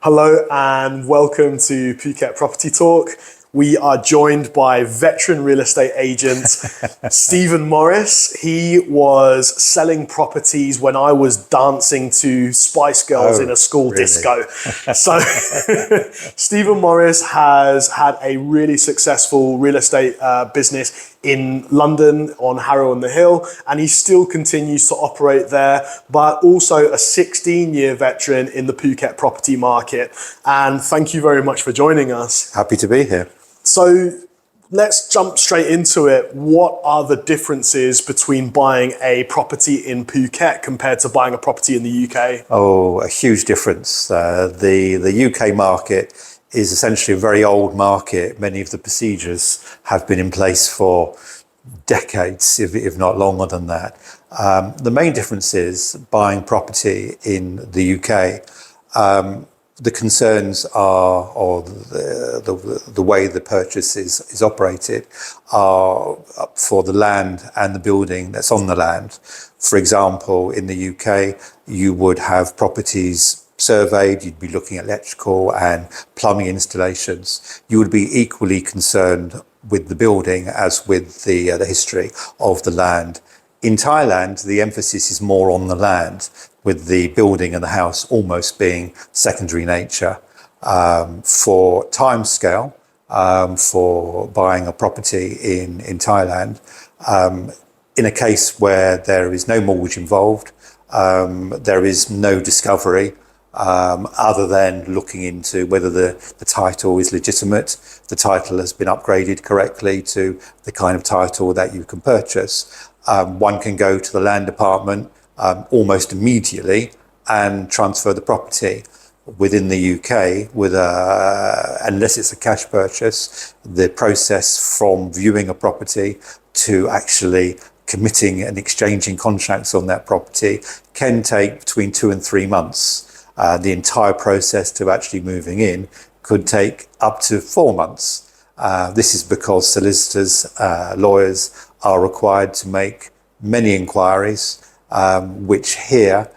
Hello and welcome to Phuket Property Talk. We are joined by veteran real estate agent Stephen Morris. He was selling properties when I was dancing to Spice Girls in a school disco. So Stephen Morris has had a really successful real estate business in London on Harrow on the Hill, and he still continues to operate there, but also a 16-year veteran in the Phuket property market. And thank you very much for joining us. Happy to be here. So let's jump straight into it. What are the differences between buying a property in Phuket compared to buying a property in the UK? Oh, a huge difference. The UK market is essentially a very old market. Many of the procedures have been in place for decades, if not longer than that. The main difference is buying property in the UK. The concerns are, or the way the purchase is operated, are for the land and the building that's on the land. For example, in the UK, you would have properties surveyed, you'd be looking at electrical and plumbing installations. You would be equally concerned with the building as with the history of the land. In Thailand, the emphasis is more on the land, with the building and the house almost being secondary nature. For timescale, for buying a property in Thailand, in a case where there is no mortgage involved, there is no discovery, other than looking into whether the title is legitimate, the title has been upgraded correctly to the kind of title that you can purchase. One can go to the land department almost immediately and transfer the property. Within the UK, unless it's a cash purchase, the process from viewing a property to actually committing and exchanging contracts on that property can take between 2 and 3 months. The entire process to actually moving in could take up to 4 months. This is because solicitors, lawyers are required to make many inquiries, which here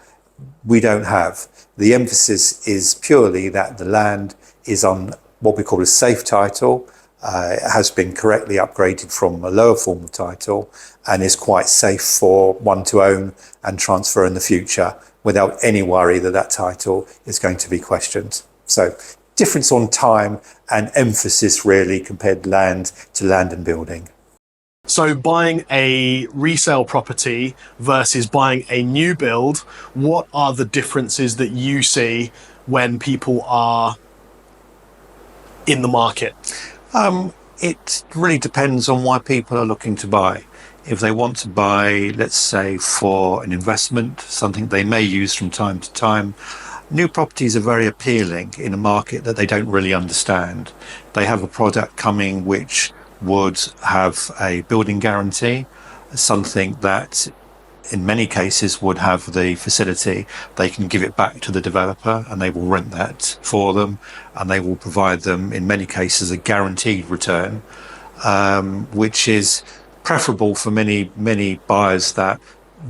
we don't have. The emphasis is purely that the land is on what we call a safe title. It has been correctly upgraded from a lower form of title and is quite safe for one to own and transfer in the future without any worry that that title is going to be questioned. So difference on time and emphasis really compared land to land and building. So buying a resale property versus buying a new build, what are the differences that you see when people are in the market? It really depends on why people are looking to buy. If they want to buy, let's say, for an investment, something they may use from time to time, new properties are very appealing in a market that they don't really understand. They have a product coming which would have a building guarantee, something that in many cases would have the facility they can give it back to the developer and they will rent that for them, and they will provide them in many cases a guaranteed return, which is preferable for many buyers that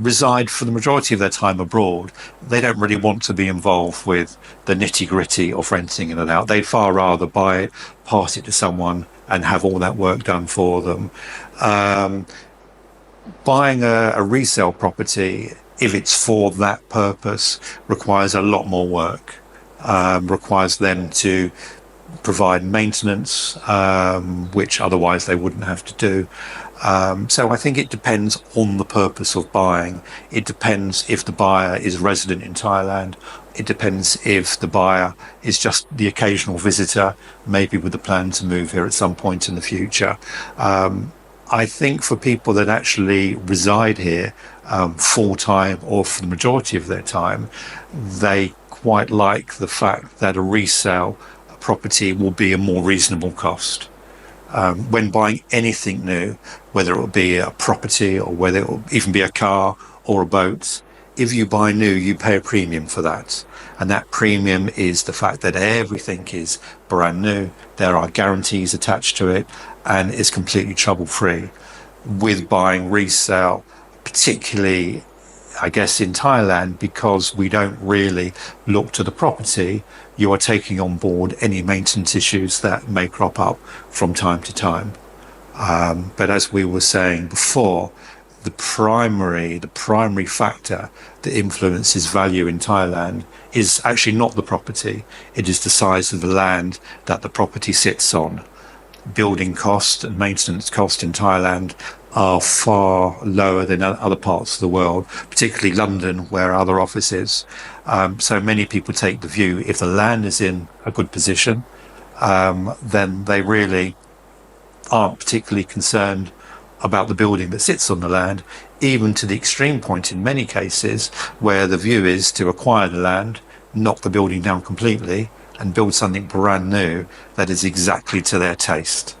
reside for the majority of their time abroad. They don't really want to be involved with the nitty-gritty of renting in and out. They'd far rather buy it, pass it to someone and have all that work done for them. Buying a resale property, if it's for that purpose, requires a lot more work. Requires them to provide maintenance, which otherwise they wouldn't have to do. So I think it depends on the purpose of buying. It depends if the buyer is resident in Thailand. It depends if the buyer is just the occasional visitor, maybe with a plan to move here at some point in the future. I think for people that actually reside here full-time or for the majority of their time, they quite like the fact that a resale property will be a more reasonable cost. When buying anything new, whether it will be a property or whether it will even be a car or a boat, if you buy new, you pay a premium for that. And that premium is the fact that everything is brand new. There are guarantees attached to it and is completely trouble-free. With buying resale, particularly I guess in Thailand, because we don't really look to the property, you are taking on board any maintenance issues that may crop up from time to time. But as we were saying before, the primary factor that influences value in Thailand is actually not the property. It is the size of the land that the property sits on. Building cost and maintenance cost in Thailand are far lower than other parts of the world, particularly London, where our other office is. So many people take the view, if the land is in a good position, then they really aren't particularly concerned about the building that sits on the land, even to the extreme point in many cases where the view is to acquire the land, knock the building down completely, and build something brand new that is exactly to their taste.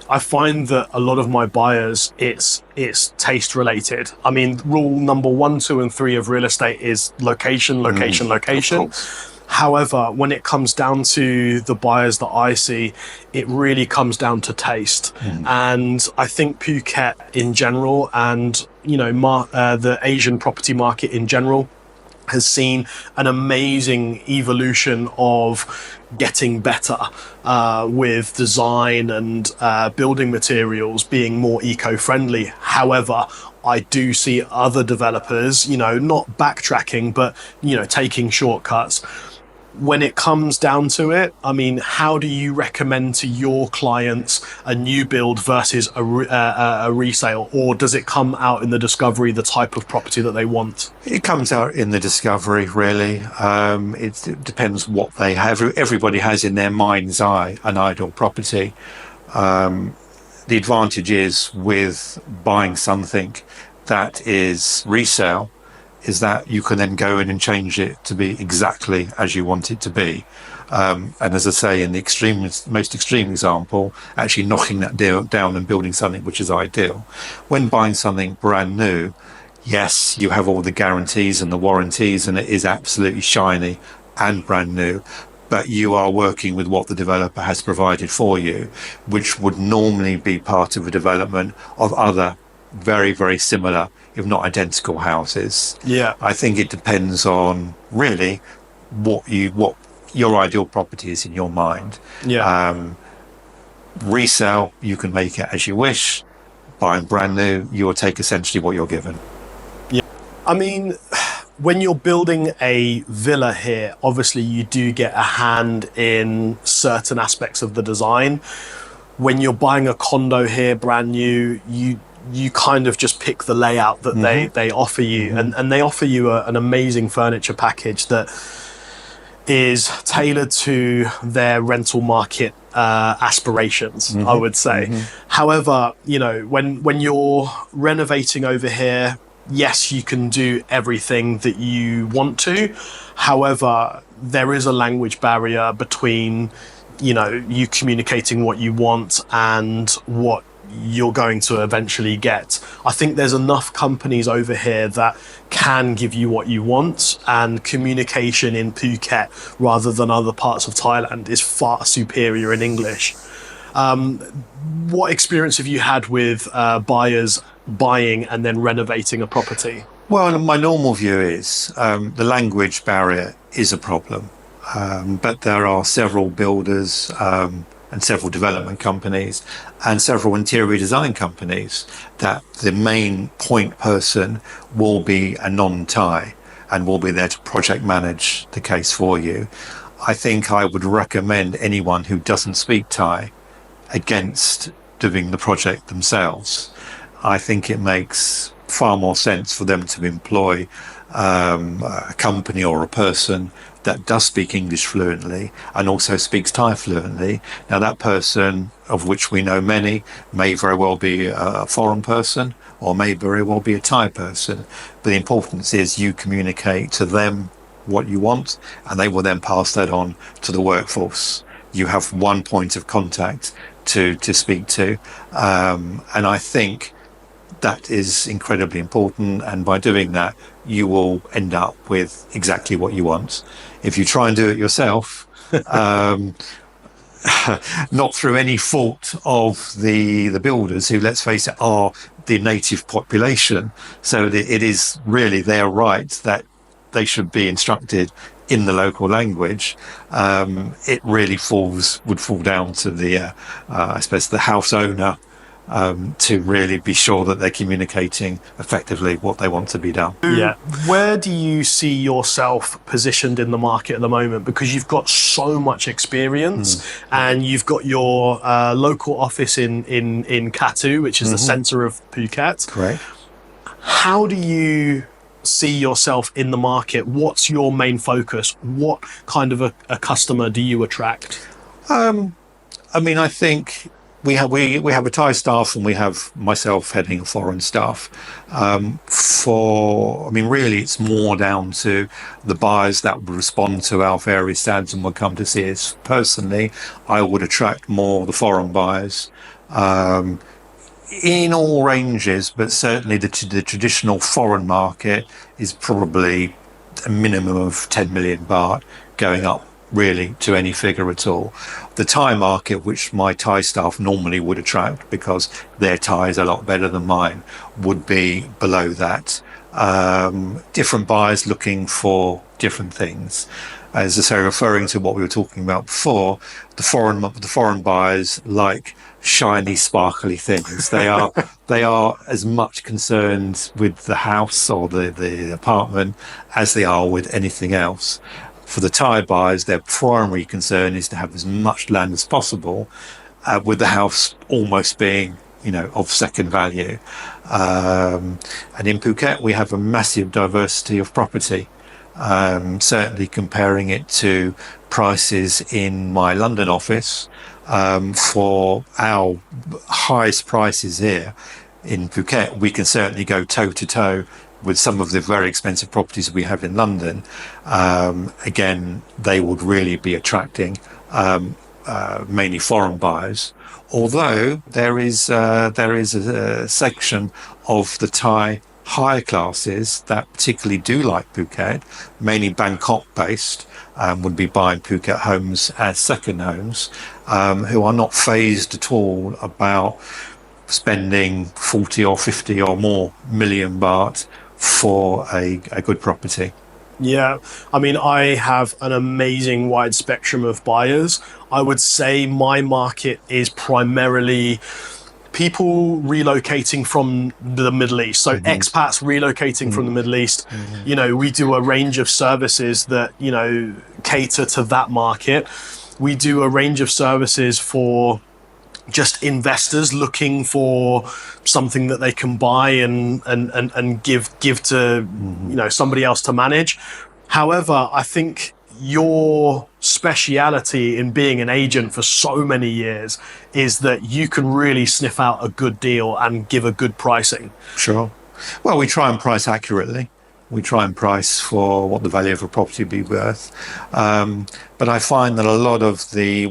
I find that a lot of my buyers, it's taste related. I mean, rule number 1, 2, and 3 of real estate is location, location, location. However, when it comes down to the buyers that I see, it really comes down to taste. And I think Phuket in general, and the Asian property market in general, has seen an amazing evolution of getting better with design and building materials being more eco-friendly. However, I do see other developers, not backtracking, but, taking shortcuts. When it comes down to it, I mean, how do you recommend to your clients a new build versus a resale? Or does it come out in the discovery, the type of property that they want? It comes out in the discovery, really. It depends what they have. Everybody has in their mind's eye an ideal property. The advantage is with buying something that is resale is that you can then go in and change it to be exactly as you want it to be. And as I say, in the most extreme example, actually knocking that down and building something which is ideal. When buying something brand new, yes, you have all the guarantees and the warranties, and it is absolutely shiny and brand new, but you are working with what the developer has provided for you, which would normally be part of a development of other very, very similar, if not identical, houses. Yeah. I think it depends on really what your ideal property is in your mind. Yeah. Resale, you can make it as you wish. Buying brand new, you will take essentially what you're given. Yeah. I mean, when you're building a villa here, obviously you do get a hand in certain aspects of the design. When you're buying a condo here, brand new, you kind of just pick the layout that they offer you, and they offer you an amazing furniture package that is tailored to their rental market aspirations, I would say. However, when you're renovating over here, yes, you can do everything that you want to. However, there is a language barrier between you communicating what you want and what you're going to eventually get. I think there's enough companies over here that can give you what you want, and communication in Phuket rather than other parts of Thailand is far superior in English. What experience have you had with buyers buying and then renovating a property? Well, my normal view is the language barrier is a problem, but there are several builders and several development companies and several interior design companies that the main point person will be a non-Thai and will be there to project manage the case for you. I think I would recommend anyone who doesn't speak Thai against doing the project themselves. I think it makes far more sense for them to employ a company or a person that does speak English fluently and also speaks Thai fluently. Now, that person, of which we know many, may very well be a foreign person or may very well be a Thai person. But the importance is you communicate to them what you want, and they will then pass that on to the workforce. You have one point of contact to speak to. And I think that is incredibly important, and by doing that you will end up with exactly what you want. If you try and do it yourself, not through any fault of the builders, who, let's face it, are the native population. So it is really their right that they should be instructed in the local language. It really would fall down to I suppose, the house owner to really be sure that they're communicating effectively what they want to be done. Yeah. Where do you see yourself positioned in the market at the moment? Because you've got so much experience, and you've got your local office in Katu, which is the centre of Phuket. Correct. How do you see yourself in the market? What's your main focus? What kind of a customer do you attract? I mean, I think we have a Thai staff, and we have myself heading foreign staff. Really, it's more down to the buyers that would respond to our various ads and would come to see us. Personally, I would attract more the foreign buyers. In all ranges, but certainly the traditional foreign market is probably a minimum of 10 million baht, going up really to any figure at all. The Thai market, which my Thai staff normally would attract because their Thai is a lot better than mine, would be below that. Different buyers looking for different things. As I say, referring to what we were talking about before, the foreign buyers like shiny, sparkly things. They are as much concerned with the house or the apartment as they are with anything else. For the Thai buyers, their primary concern is to have as much land as possible, with the house almost being, of second value. And in Phuket, we have a massive diversity of property. Certainly comparing it to prices in my London office, for our highest prices here in Phuket, we can certainly go toe to toe with some of the very expensive properties we have in London. Again, they would really be attracting mainly foreign buyers. Although there is a section of the Thai higher classes that particularly do like Phuket, mainly Bangkok based, would be buying Phuket homes as second homes, who are not phased at all about spending 40 or 50 or more million baht for a good property. Yeah, I mean, I have an amazing wide spectrum of buyers. I would say my market is primarily people relocating from the Middle East. So expats relocating from the Middle East. We do a range of services that, cater to that market. We do a range of services for just investors looking for something that they can buy and give to somebody else to manage. However, I think your speciality in being an agent for so many years is that you can really sniff out a good deal and give a good pricing. Sure. Well, we try and price accurately. We try and price for what the value of a property would be worth. But I find that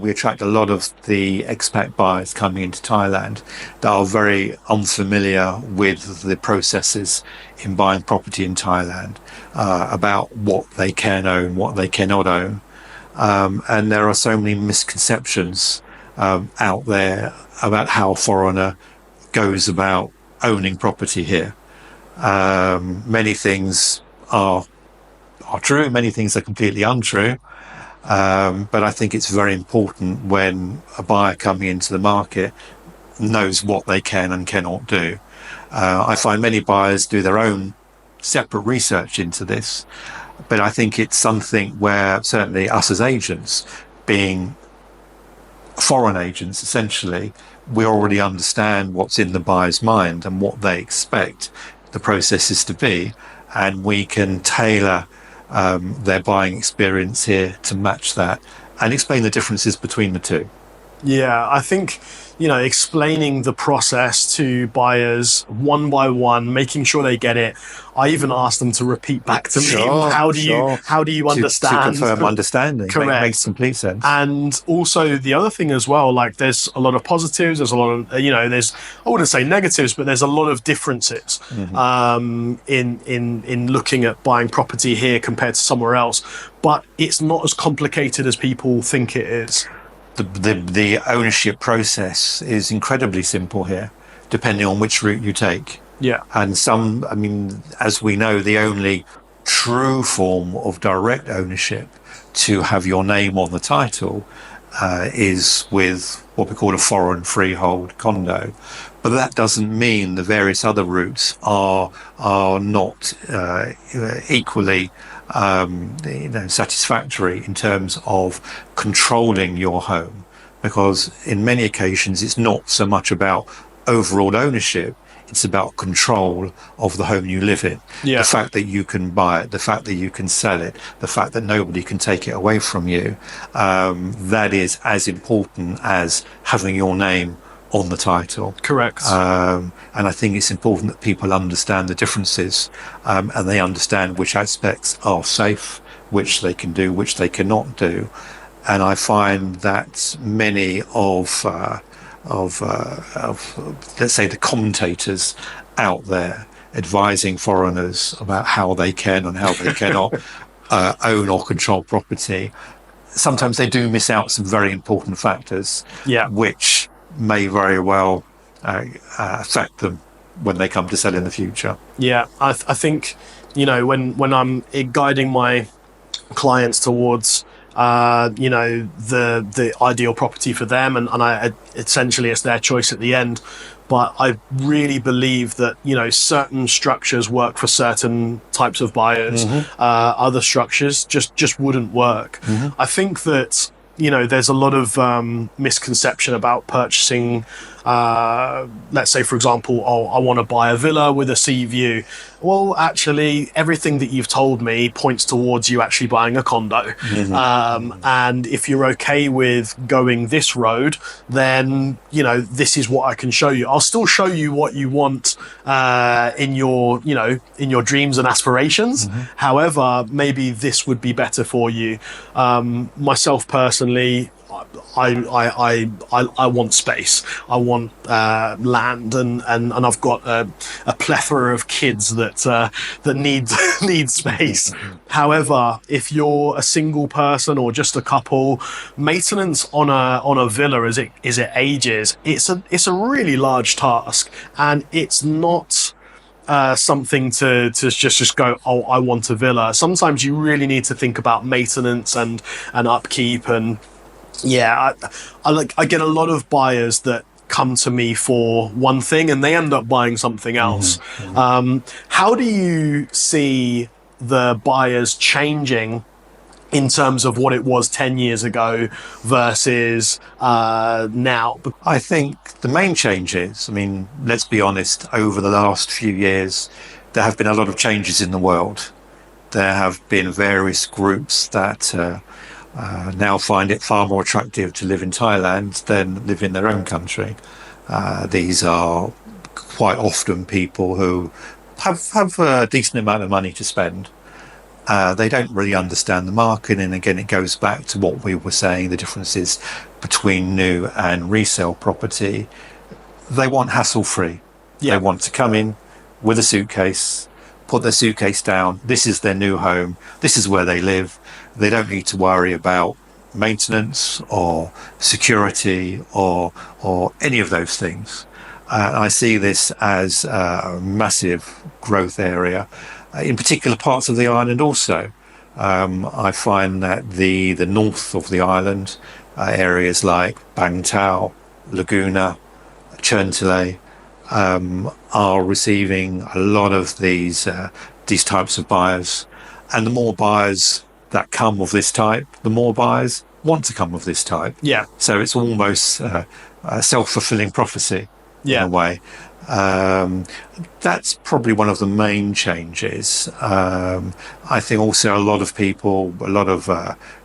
we attract a lot of the expat buyers coming into Thailand that are very unfamiliar with the processes in buying property in Thailand, about what they can own, what they cannot own. And there are so many misconceptions out there about how a foreigner goes about owning property here. Many things are true, many things are completely untrue. But I think it's very important when a buyer coming into the market knows what they can and cannot do. I find many buyers do their own separate research into this, but I think it's something where certainly us as agents, being foreign agents essentially, we already understand what's in the buyer's mind and what they expect the process is to be, and we can tailor their buying experience here to match that and explain the differences between the two. Yeah, I think, explaining the process to buyers one by one, making sure they get it. I even asked them to repeat back to me. How do you understand? To confirm understanding. Correct. Makes complete sense. And also the other thing as well, like there's a lot of positives, there's a lot of, there's, I wouldn't say negatives, but there's a lot of differences in looking at buying property here compared to somewhere else. But it's not as complicated as people think it is. The ownership process is incredibly simple here. depending on which route you take. Yeah. And some, I mean, as we know, the only true form of direct ownership to have your name on the title is with what we call a foreign freehold condo. But that doesn't mean the various other routes are not equally satisfactory in terms of controlling your home, because in many occasions it's not so much about overall ownership. It's about control of the home you live in. Yeah. The fact that you can buy it, the fact that you can sell it, the fact that nobody can take it away from you, that is as important as having your name on the title. Correct. And I think it's important that people understand the differences, and they understand which aspects are safe, which they can do, which they cannot do. And I find that many of let's say the commentators out there advising foreigners about how they can and how they cannot own or control property, sometimes they do miss out some very important factors, which may very well affect them when they come to sell in the future. Yeah, I think, when I'm guiding my clients towards the ideal property for them, and I essentially it's their choice at the end, but I really believe that certain structures work for certain types of buyers. Other structures just wouldn't work. I think that there's a lot of misconception about purchasing. Let's say, for example, I want to buy a villa with a sea view. Well, actually, everything that you've told me points towards you actually buying a condo. And if you're okay with going this road, then this is what I can show you. I'll still show you what you want in your dreams and aspirations. However, maybe this would be better for you. Myself personally, I want space. I want land, and I've got a plethora of kids that need space. However, if you're a single person or just a couple, maintenance on a villa as it ages, it's a really large task, and it's not something to just go, oh, I want a villa. Sometimes you really need to think about maintenance and upkeep. And I get a lot of buyers that come to me for one thing and they end up buying something else. How do you see the buyers changing in terms of what it was 10 years ago versus now? I think the main changes, I mean, let's be honest, over the last few years, there have been a lot of changes in the world. There have been various groups that now find it far more attractive to live in Thailand than live in their own country. These are quite often people who have a decent amount of money to spend. They don't really understand the market, and again it goes back to what we were saying, the differences between new and resale property. They want hassle-free. They want to come in with a suitcase, put their suitcase down, this is their new home, this is where they live. They don't need to worry about maintenance or security or any of those things. I see this as a massive growth area in particular parts of the island also. I find that the north of the island, areas like Bang Tao, Laguna, Cherntile, are receiving a lot of these types of buyers. And the more buyers that come of this type, the more buyers want to come of this type. Yeah. So it's almost a self-fulfilling prophecy in a way. That's probably one of the main changes. I think also a lot of people, a lot of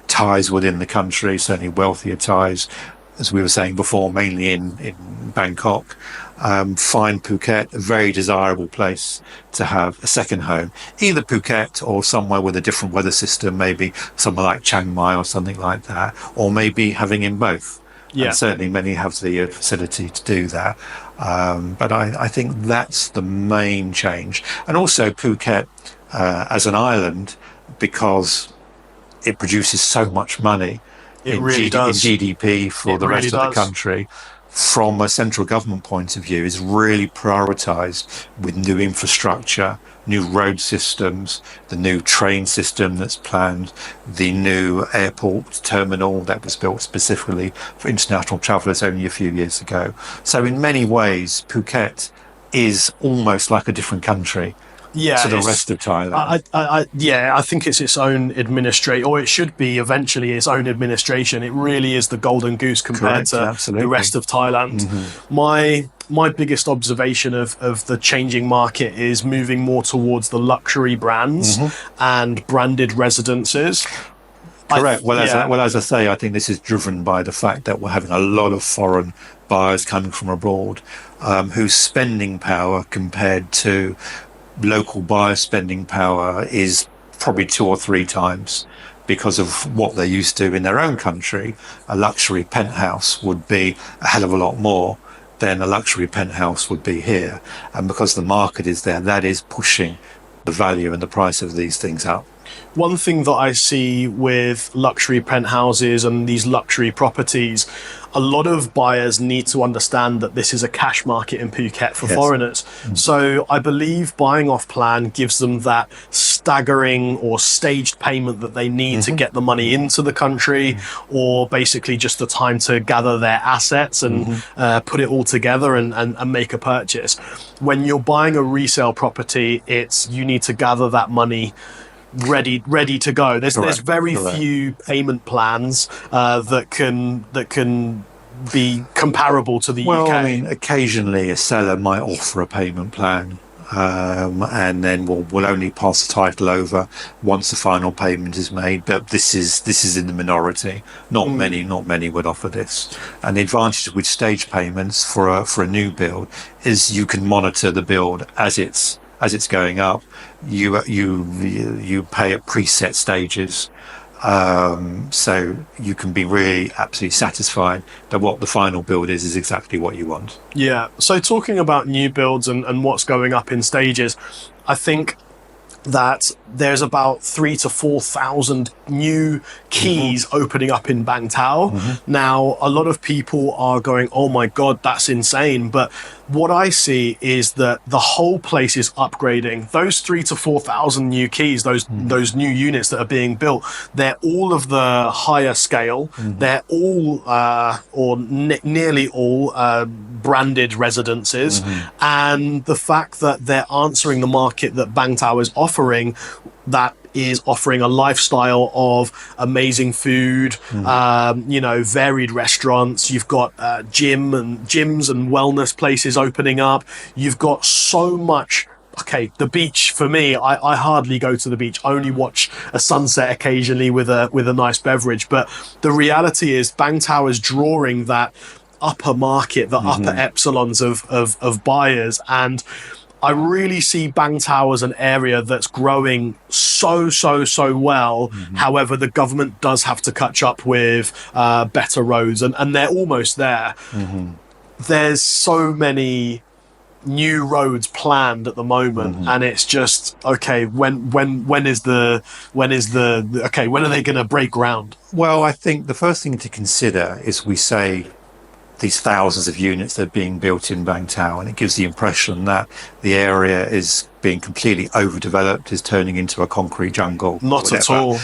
Thais within the country, certainly wealthier Thais, as we were saying before, mainly in Bangkok, find Phuket a very desirable place to have a second home, either Phuket or somewhere with a different weather system, maybe somewhere like Chiang Mai or something like that, or maybe having in both. Yeah. And certainly many have the facility to do that. But I think that's the main change. And also Phuket as an island, because it produces so much money in GDP for the rest of the country, from a central government point of view, is really prioritised with new infrastructure, new road systems, the new train system that's planned, the new airport terminal that was built specifically for international travellers only a few years ago. So in many ways, Phuket is almost like a different country to the rest of Thailand. I think it's its own administration, or it should be eventually its own administration. It really is the golden goose compared to the rest of Thailand. My biggest observation of the changing market is moving more towards the luxury brands and branded residences. Correct. As I say, I think this is driven by the fact that we're having a lot of foreign buyers coming from abroad, whose spending power compared to local buyer spending power is probably 2 or 3 times, because of what they're used to in their own country. A luxury penthouse would be a hell of a lot more than a luxury penthouse would be here. And because the market is there, that is pushing the value and the price of these things up. One thing that I see with luxury penthouses and these luxury properties, a lot of buyers need to understand that this is a cash market in Phuket for foreigners. So I believe buying off plan gives them that staggering or staged payment that they need to get the money into the country, or basically just the time to gather their assets and put it all together and make a purchase. When you're buying a resale property, you need to gather that money ready to go. There's very few payment plans that can be comparable to the UK. Well, I mean, occasionally a seller might offer a payment plan, and then we'll only pass the title over once the final payment is made. But this is in the minority. Not many would offer this. And the advantage with stage payments for a new build is you can monitor the build as it's going up. You pay at preset stages, so you can be really absolutely satisfied that what the final build is exactly what you want. Yeah. So talking about new builds and what's going up in stages, I think that there's about 3,000 to 4,000 new keys opening up in Bang Tao. Now, a lot of people are going, oh my God, that's insane. But what I see is that the whole place is upgrading. Those 3,000 to 4,000 new keys, those new units that are being built, they're all of the higher scale. They're all, nearly all, branded residences. And the fact that they're answering the market that Bang Tao is offering, that is offering a lifestyle of amazing food, varied restaurants. You've got gyms and wellness places opening up. You've got so much. Okay, the beach for me, I hardly go to the beach. Only watch a sunset occasionally with a nice beverage. But the reality is, Bang Tao is drawing that upper market, the upper epsilons of buyers, and I really see Bang Tao as an area that's growing so well. However, the government does have to catch up with better roads, and they're almost there. There's so many new roads planned at the moment, and it's just okay. When are they going to break ground? Well, I think the first thing to consider is, we say, these thousands of units that are being built in Bang Tao, and it gives the impression that the area is being completely overdeveloped, is turning into a concrete jungle. Not at all.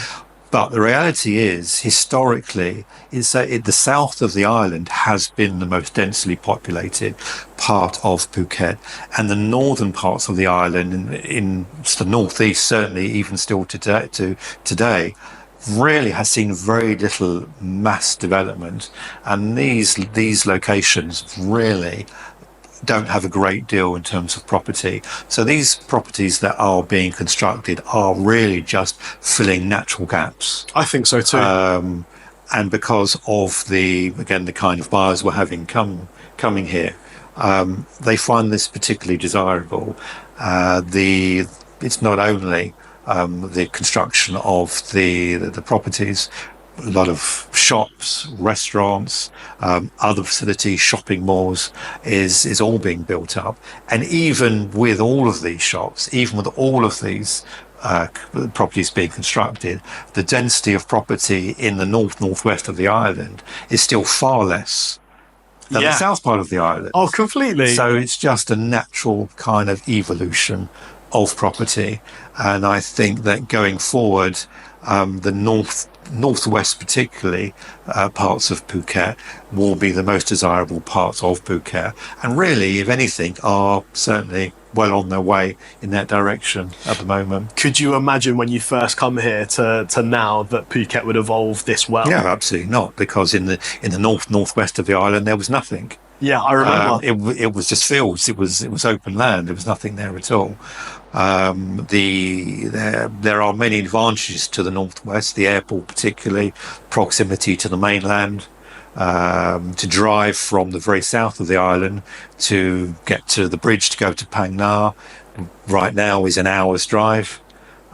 But the reality is, historically, is that the south of the island has been the most densely populated part of Phuket, and the northern parts of the island, in the northeast, certainly even still today, really has seen very little mass development, and these locations really don't have a great deal in terms of property. So these properties that are being constructed are really just filling natural gaps. I think so too. And because of the kind of buyers we're having coming here, they find this particularly desirable. It's not only the construction of the properties, a lot of shops, restaurants, other facilities, shopping malls is all being built up. And even with all of these shops, even with all of these properties being constructed, the density of property in the northwest of the island is still far less than the south part of the island. Oh, completely. So it's just a natural kind of evolution of property. And I think that going forward, the northwest particularly parts of Phuket will be the most desirable parts of Phuket, and really, if anything, are certainly well on their way in that direction at the moment. Could you imagine when you first come here to now that Phuket would evolve this well? Yeah, absolutely not, because in the northwest of the island there was nothing. Yeah, I remember. It was just fields. It was open land. There was nothing there at all. There are many advantages to the northwest. The airport, particularly proximity to the mainland. To drive from the very south of the island to get to the bridge to go to Phang Nga right now is an hour's drive.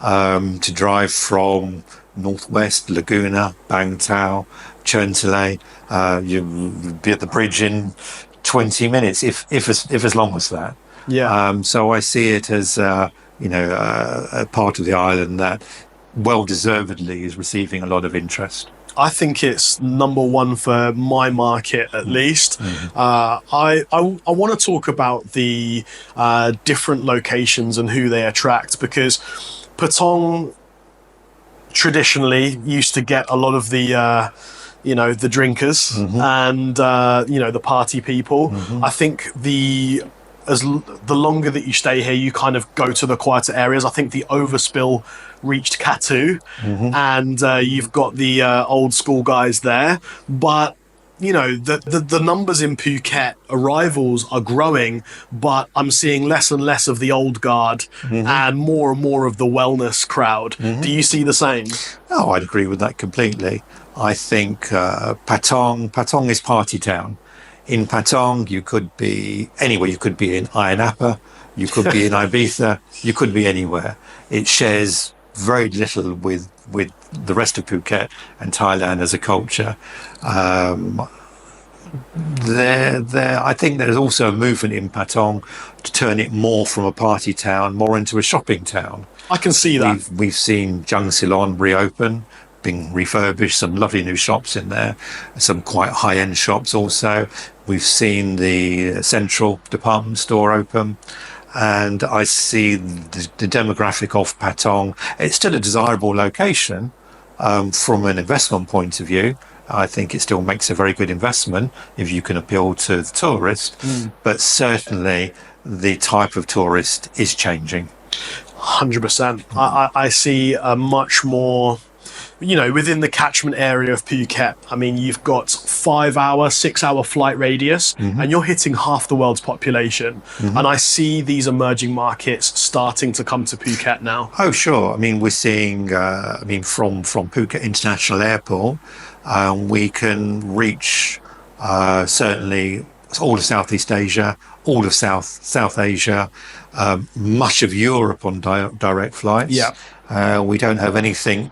To drive from northwest, Laguna, Bang Tao, Cherntalay, you'll be at the bridge in 20 minutes, if as long as that. Yeah. So I see it as a part of the island that well deservedly is receiving a lot of interest. I think it's number one for my market, at least. I want to talk about the different locations and who they attract, because Patong traditionally used to get a lot of the the drinkers and the party people. I think the longer that you stay here, you kind of go to the quieter areas. I think the overspill reached Katu, and you've got the old school guys there. But the numbers in Phuket arrivals are growing, but I'm seeing less and less of the old guard and more of the wellness crowd. Do you see the same? Oh, I'd agree with that completely. I think Patong is party town. In Patong, you could be anywhere. You could be in Ayia Napa, you could be in Ibiza, you could be anywhere. It shares very little with the rest of Phuket and Thailand as a culture. I think there's also a movement in Patong to turn it more from a party town, more into a shopping town. I can see that. We've seen Jung Silon reopen, being refurbished, some lovely new shops in there, some quite high-end shops also. We've seen the central department store open, and I see the demographic of Patong. It's still a desirable location from an investment point of view. I think it still makes a very good investment if you can appeal to the tourist, but certainly the type of tourist is changing. 100%. I see a much more, within the catchment area of Phuket. I mean, you've got 5-hour, 6-hour flight radius, and you're hitting half the world's population. And I see these emerging markets starting to come to Phuket now. Oh, sure. I mean, we're seeing, from Phuket International Airport, we can reach certainly all of Southeast Asia, all of South Asia, much of Europe on direct flights. Yeah. We don't have anything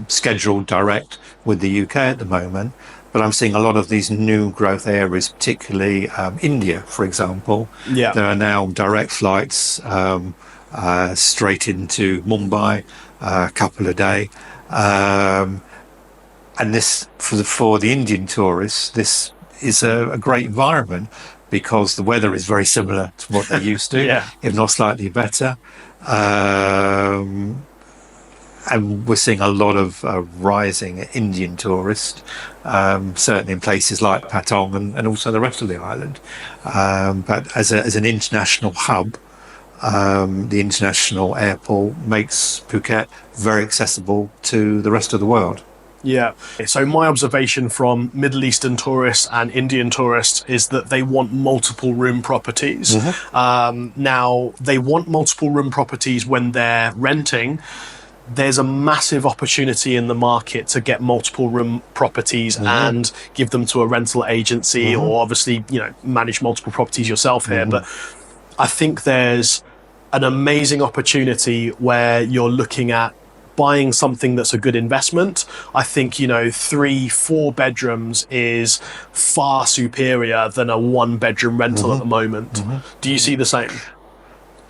scheduled direct with the UK at the moment, but I'm seeing a lot of these new growth areas, particularly India, for example. Yeah. There are now direct flights straight into Mumbai, a couple a day. And this, for the Indian tourists, this is a great environment because the weather is very similar to what they're used to, if not slightly better. And we're seeing a lot of rising Indian tourists, certainly in places like Patong and also the rest of the island. But as an international hub, the international airport makes Phuket very accessible to the rest of the world. Yeah. So my observation from Middle Eastern tourists and Indian tourists is that they want multiple room properties. Now, they want multiple room properties when they're renting. There's a massive opportunity in the market to get multiple room properties and give them to a rental agency, or obviously, manage multiple properties yourself here. But I think there's an amazing opportunity where you're looking at buying something that's a good investment. I think, 3-4 bedrooms is far superior than a 1-bedroom rental at the moment. Do you see the same?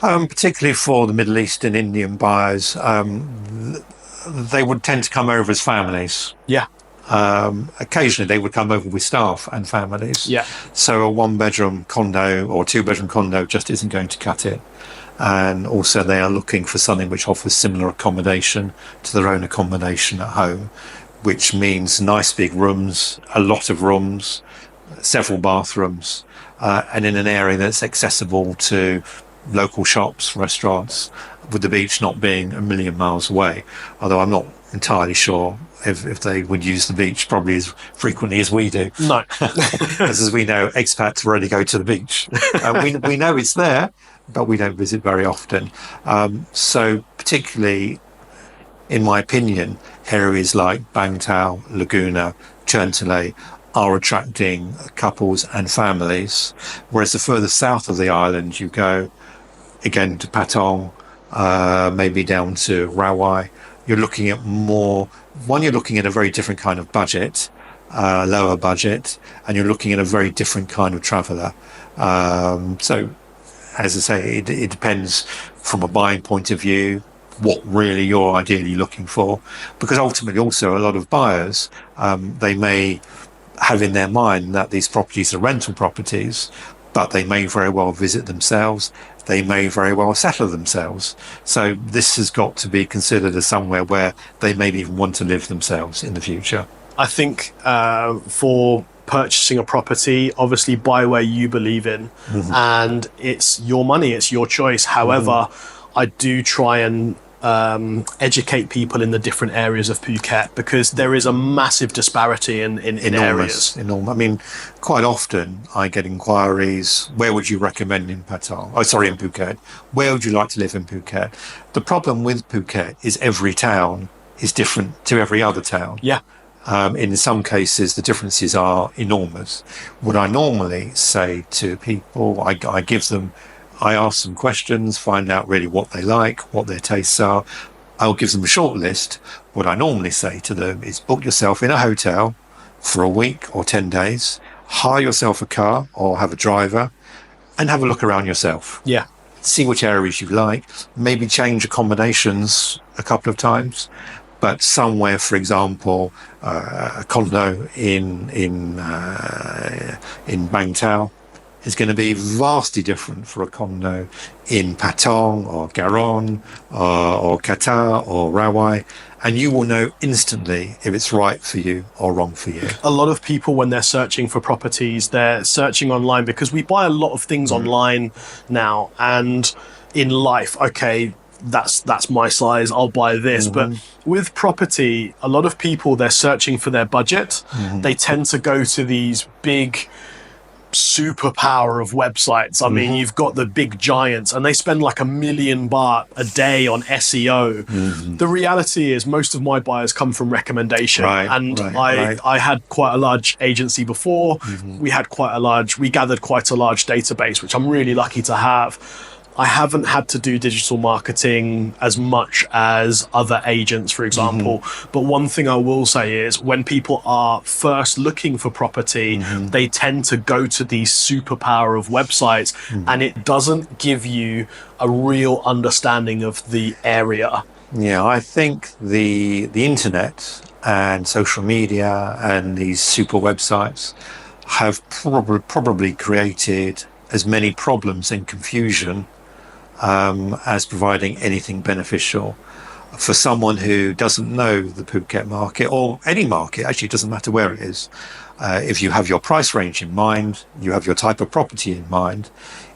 Particularly for the Middle Eastern Indian buyers, they would tend to come over as families. Yeah. Occasionally they would come over with staff and families. Yeah. So a 1-bedroom condo or 2-bedroom condo just isn't going to cut it. And also they are looking for something which offers similar accommodation to their own accommodation at home, which means nice big rooms, a lot of rooms, several bathrooms, and in an area that's accessible to local shops, restaurants, with the beach not being a million miles away. Although I'm not entirely sure if they would use the beach probably as frequently as we do. No. As we know, expats rarely go to the beach. We know it's there, but we don't visit very often. So particularly, in my opinion, areas like Bangtao, Laguna, Cherntale are attracting couples and families, whereas the further south of the island you go, again to Patong, maybe down to Rawai, you're looking at you're looking at a very different kind of budget, lower budget, and you're looking at a very different kind of traveller. So, as I say, it depends from a buying point of view, what really you're ideally looking for, because ultimately also a lot of buyers, they may have in their mind that these properties are rental properties, but they may very well visit themselves. They may very well settle themselves. So this has got to be considered as somewhere where they maybe even want to live themselves in the future. I think for purchasing a property, obviously buy where you believe in, and it's your money, it's your choice. However, I do try and educate people in the different areas of Phuket, because there is a massive disparity in areas. Enormous. I mean, quite often I get inquiries, where would you recommend in Patong? Oh, sorry, in Phuket. Where would you like to live in Phuket? The problem with Phuket is every town is different to every other town. Yeah. In some cases, the differences are enormous. What I normally say to people, I ask them questions, find out really what they like, what their tastes are. I'll give them a short list. What I normally say to them is book yourself in a hotel for a week or 10 days, hire yourself a car or have a driver, and have a look around yourself. Yeah. See which areas you like, maybe change accommodations a couple of times. But somewhere, for example, a condo in Bangtao is going to be vastly different for a condo in Patong or Garon or Qatar or Rawai, and you will know instantly if it's right for you or wrong for you. A lot of people, when they're searching for properties, they're searching online, because we buy a lot of things online now, and in life, okay, that's my size, I'll buy this. But with property, a lot of people, they're searching for their budget. They tend to go to these big superpower of websites. I mean, you've got the big giants, and they spend like $1 million baht a day on SEO. The reality is most of my buyers come from recommendation. I had quite a large agency before. We gathered quite a large database, which I'm really lucky to have. I haven't had to do digital marketing as much as other agents, for example. But one thing I will say is, when people are first looking for property, they tend to go to these superpower of websites, and it doesn't give you a real understanding of the area. Yeah, I think the internet and social media and these super websites have probably created as many problems and confusion as providing anything beneficial. For someone who doesn't know the Phuket market, or any market, actually it doesn't matter where it is, if you have your price range in mind, you have your type of property in mind,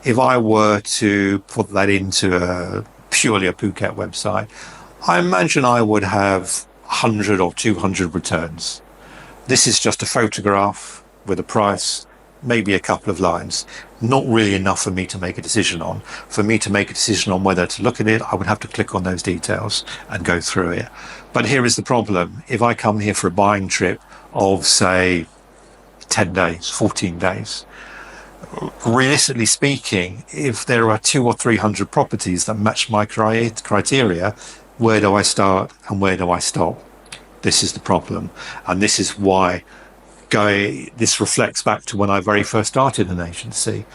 if I were to put that into purely a Phuket website, I imagine I would have 100 or 200 returns. This is just a photograph with a price, maybe a couple of lines. Not really enough for me to make a decision on. For me to make a decision on whether to look at it, I would have to click on those details and go through it. But here is the problem. If I come here for a buying trip of, say, 10 days, 14 days, realistically speaking, if there are 200 or 300 properties that match my criteria, where do I start and where do I stop? This is the problem. And this is why this reflects back to when I very first started an agency.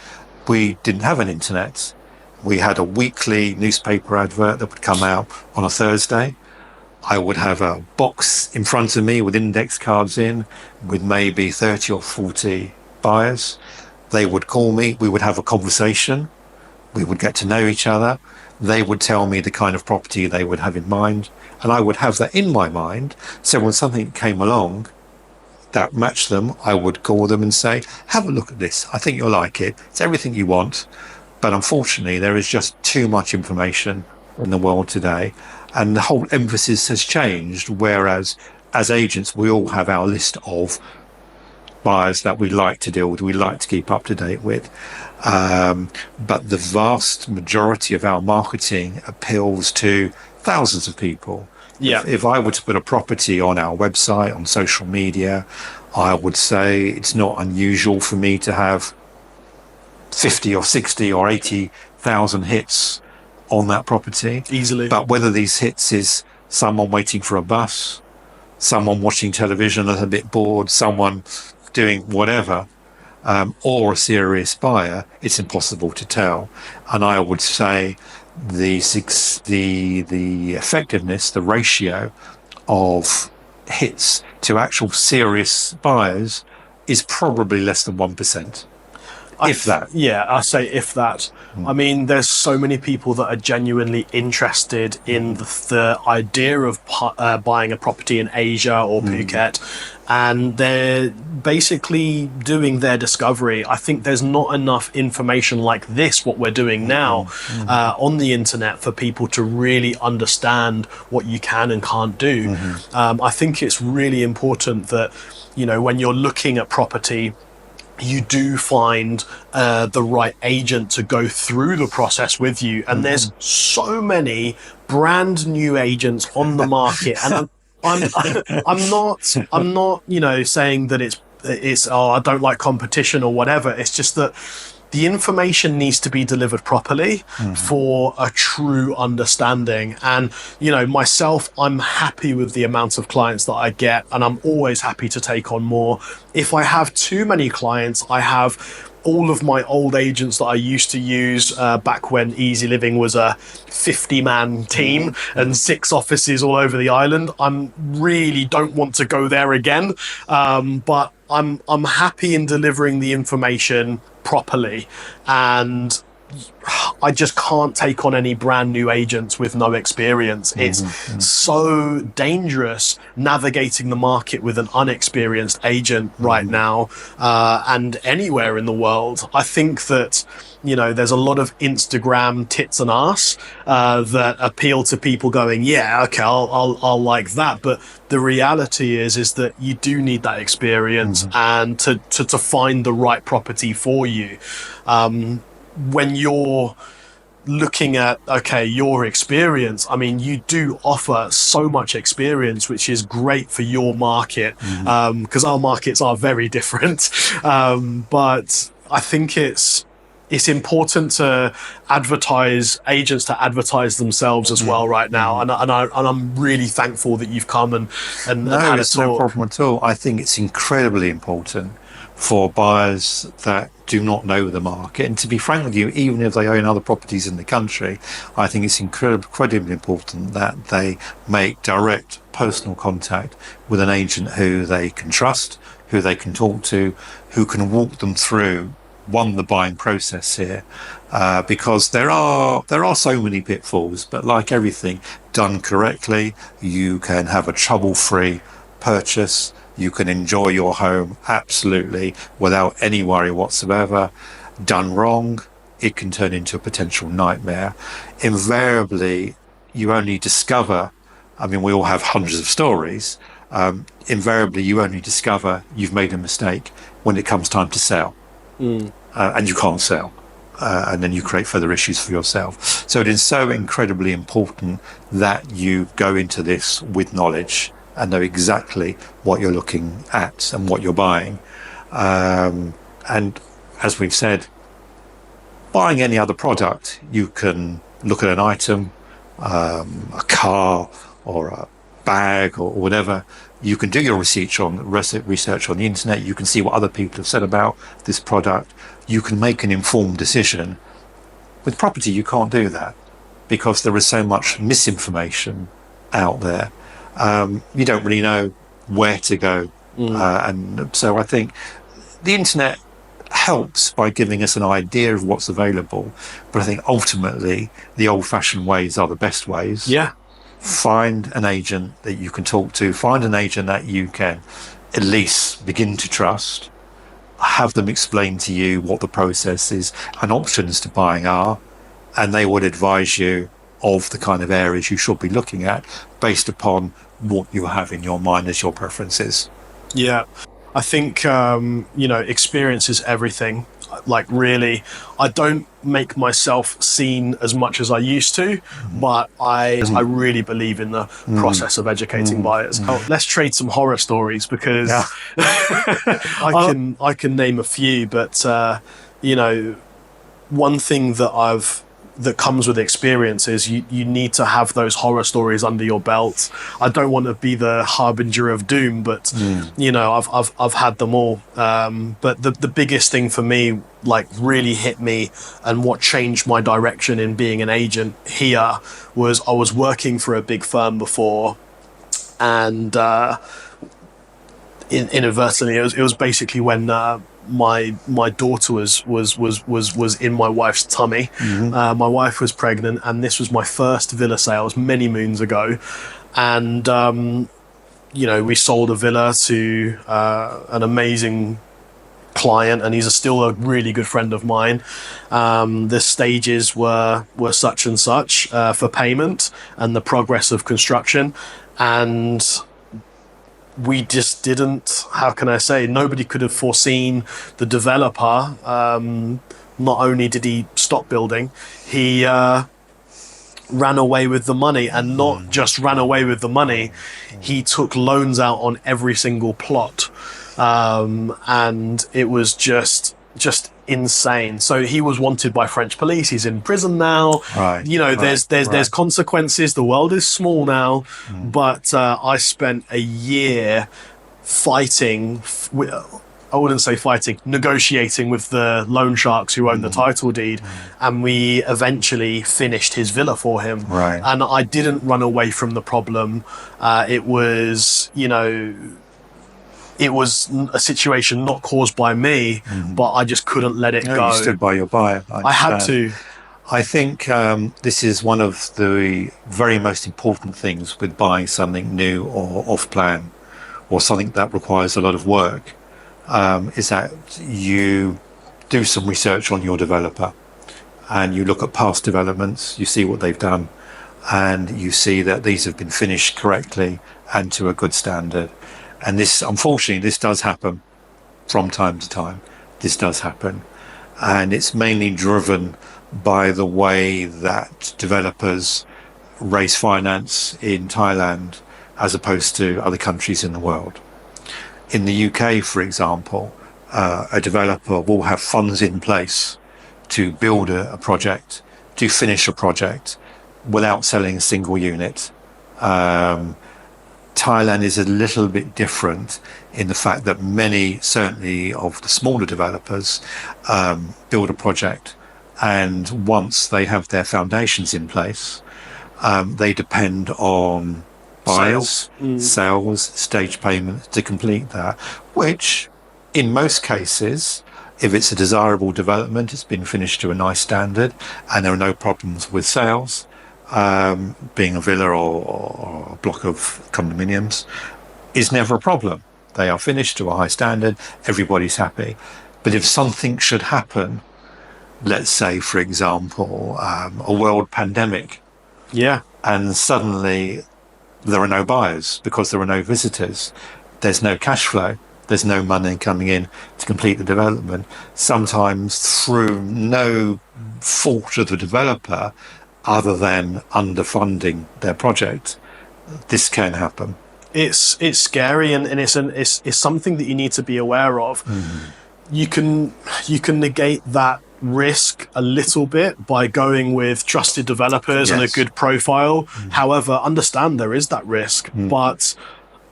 We didn't have an internet. We had a weekly newspaper advert that would come out on a Thursday. I would have a box in front of me with index cards in, with maybe 30 or 40 buyers. They would call me, we would have a conversation, we would get to know each other. They would tell me the kind of property they would have in mind, and I would have that in my mind. So when something came along that matched them, I would call them and say, have a look at this. I think you'll like it. It's everything you want. But unfortunately, there is just too much information in the world today. And the whole emphasis has changed. Whereas as agents, we all have our list of buyers that we like to deal with, we like to keep up to date with. But the vast majority of our marketing appeals to thousands of people. Yeah. If I were to put a property on our website, on social media, I would say it's not unusual for me to have 50 or 60 or 80,000 hits on that property. Easily. But whether these hits is someone waiting for a bus, someone watching television a bit bored, someone doing whatever, or a serious buyer, it's impossible to tell. And I would say the effectiveness, the ratio of hits to actual serious buyers is probably less than 1%. If that. Yeah, I say if that. I mean, there's so many people that are genuinely interested in the idea of buying a property in Asia or Phuket, and they're basically doing their discovery. I think there's not enough information like this, what we're doing now, on the internet for people to really understand what you can and can't do. I think it's really important that, you know, when you're looking at property, you do find the right agent to go through the process with you. And there's so many brand new agents on the market. And I'm not, you know, saying that it's oh, I don't like competition or whatever. It's just that the information needs to be delivered properly for a true understanding. And, you know, myself, I'm happy with the amount of clients that I get, and I'm always happy to take on more. If I have too many clients, I have all of my old agents that I used to use back when Easy Living was a 50-man team and 6 offices all over the island. I really don't want to go there again, but I'm happy in delivering the information properly, and I just can't take on any brand new agents with no experience. It's so dangerous navigating the market with an unexperienced agent right now, and anywhere in the world. I think that, you know, there's a lot of Instagram tits and ass that appeal to people going, yeah, okay, I'll like that. But the reality is that you do need that experience and to find the right property for you. When you're looking at, okay, your experience, I mean, you do offer so much experience, which is great for your market, because our markets are very different. But I think it's important to agents to advertise themselves as well right now. And I'm really thankful that you've come and had a talk. No problem at all. I think it's incredibly important for buyers that do not know the market. And to be frank with you, even if they own other properties in the country, I think it's incredibly important that they make direct personal contact with an agent who they can trust, who they can talk to, who can walk them through the buying process here, because there are so many pitfalls. But like everything, done correctly, you can have a trouble-free purchase. You can enjoy your home absolutely without any worry whatsoever. Done wrong, it can turn into a potential nightmare. Invariably, you only discover, I mean, we all have hundreds of stories. Invariably, you only discover you've made a mistake when it comes time to sell. And you can't sell. And then you create further issues for yourself. So it is so incredibly important that you go into this with knowledge and know exactly what you're looking at and what you're buying. And as we've said, buying any other product, you can look at an item, a car or a bag or whatever. You can do your research on the internet. You can see what other people have said about this product. You can make an informed decision. With property, you can't do that because there is so much misinformation out there. You don't really know where to go. And so I think the internet helps by giving us an idea of what's available. But I think ultimately the old-fashioned ways are the best ways. Yeah. Find an agent that you can talk to, find an agent that you can at least begin to trust, have them explain to you what the process is and options to buying are, and they would advise you of the kind of areas you should be looking at based upon what you have in your mind as your preferences. Yeah. I think, experience is everything. Like, really, I don't make myself seen as much as I used to, but I really believe in the process of educating buyers. Oh, let's trade some horror stories, because I can name a few, but one thing that comes with experience is you need to have those horror stories under your belt. I don't want to be the harbinger of doom, but I've had them all. But the biggest thing for me, like, really hit me, and what changed my direction in being an agent here, was I was working for a big firm before, and inadvertently, it was basically when my daughter was in my wife's tummy. My wife was pregnant, and this was my first villa sales many moons ago, and we sold a villa to an amazing client, and he's still a really good friend of mine. The stages were such and such for payment and the progress of construction, and we just didn't, how can I say, nobody could have foreseen the developer. Not only did he stop building, he ran away with the money, and not just ran away with the money, he took loans out on every single plot. And it was just insane. So he was wanted by French police. He's in prison now. Right. There's consequences. The world is small now. But I spent a year fighting. I wouldn't say fighting, negotiating with the loan sharks who own the title deed, and we eventually finished his villa for him. Right. And I didn't run away from the problem. It was, it was a situation not caused by me, but I just couldn't let it go. You stood by your buyer. I had to. I think this is one of the very most important things with buying something new or off-plan, or something that requires a lot of work, is that you do some research on your developer, and you look at past developments, you see what they've done, and you see that these have been finished correctly and to a good standard. And this, unfortunately, this does happen from time to time. This does happen. And it's mainly driven by the way that developers raise finance in Thailand as opposed to other countries in the world. In the UK, for example, a developer will have funds in place to build a project, to finish a project without selling a single unit. Thailand is a little bit different in the fact that many, certainly of the smaller developers, build a project, and once they have their foundations in place, they depend on buyers, sales, stage payments to complete that, which in most cases, if it's a desirable development, it's been finished to a nice standard and there are no problems with sales, being a villa or a block of condominiums is never a problem. They are finished to a high standard, everybody's happy. But if something should happen, let's say, for example, a world pandemic, and suddenly there are no buyers because there are no visitors, there's no cash flow, there's no money coming in to complete the development, sometimes through no fault of the developer other than underfunding their project, this can happen. It's scary, and it's something that you need to be aware of. You can negate that risk a little bit by going with trusted developers and a good profile. However, understand there is that risk. But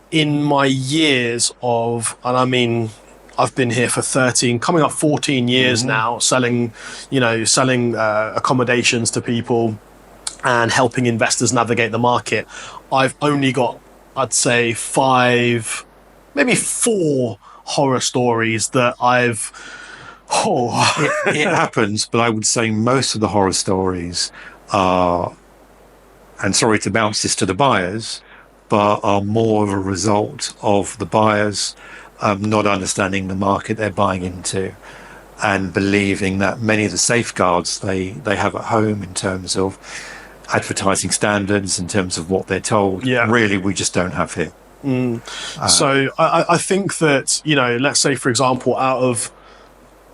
in my years of, and I mean, I've been here for 13, coming up 14 years now, selling accommodations to people and helping investors navigate the market. I've only got I'd say five, maybe four horror stories that I've. Oh, It happens, but I would say most of the horror stories are, and sorry to bounce this to the buyers, but are more of a result of the buyers not understanding the market they're buying into and believing that many of the safeguards they have at home in terms of advertising standards, in terms of what they're told, yeah. really we just don't have here. So I think that, let's say, for example,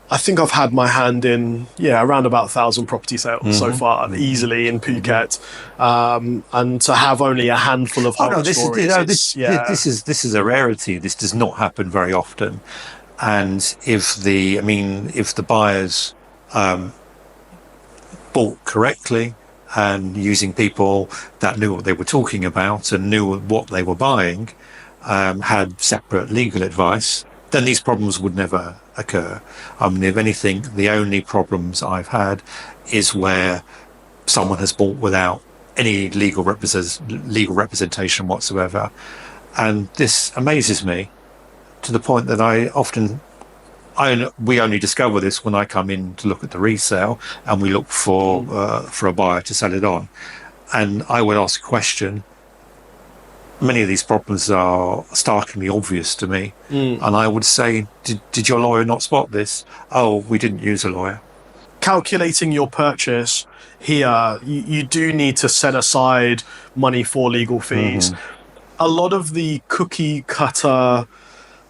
I think I've had my hand in, around about 1,000 property sales so far, easily in Phuket. And to have only a handful of horror stories. This is a rarity. This does not happen very often. And if the buyers bought correctly and using people that knew what they were talking about and knew what they were buying, had separate legal advice, then these problems would never occur. I mean, if anything, the only problems I've had is where someone has bought without any legal representation whatsoever. And this amazes me to the point that we only discover this when I come in to look at the resale and we look for a buyer to sell it on. And I would ask a question. Many of these problems are starkly obvious to me. And I would say, did your lawyer not spot this? Oh, we didn't use a lawyer. Calculating your purchase here, you do need to set aside money for legal fees. A lot of the cookie cutter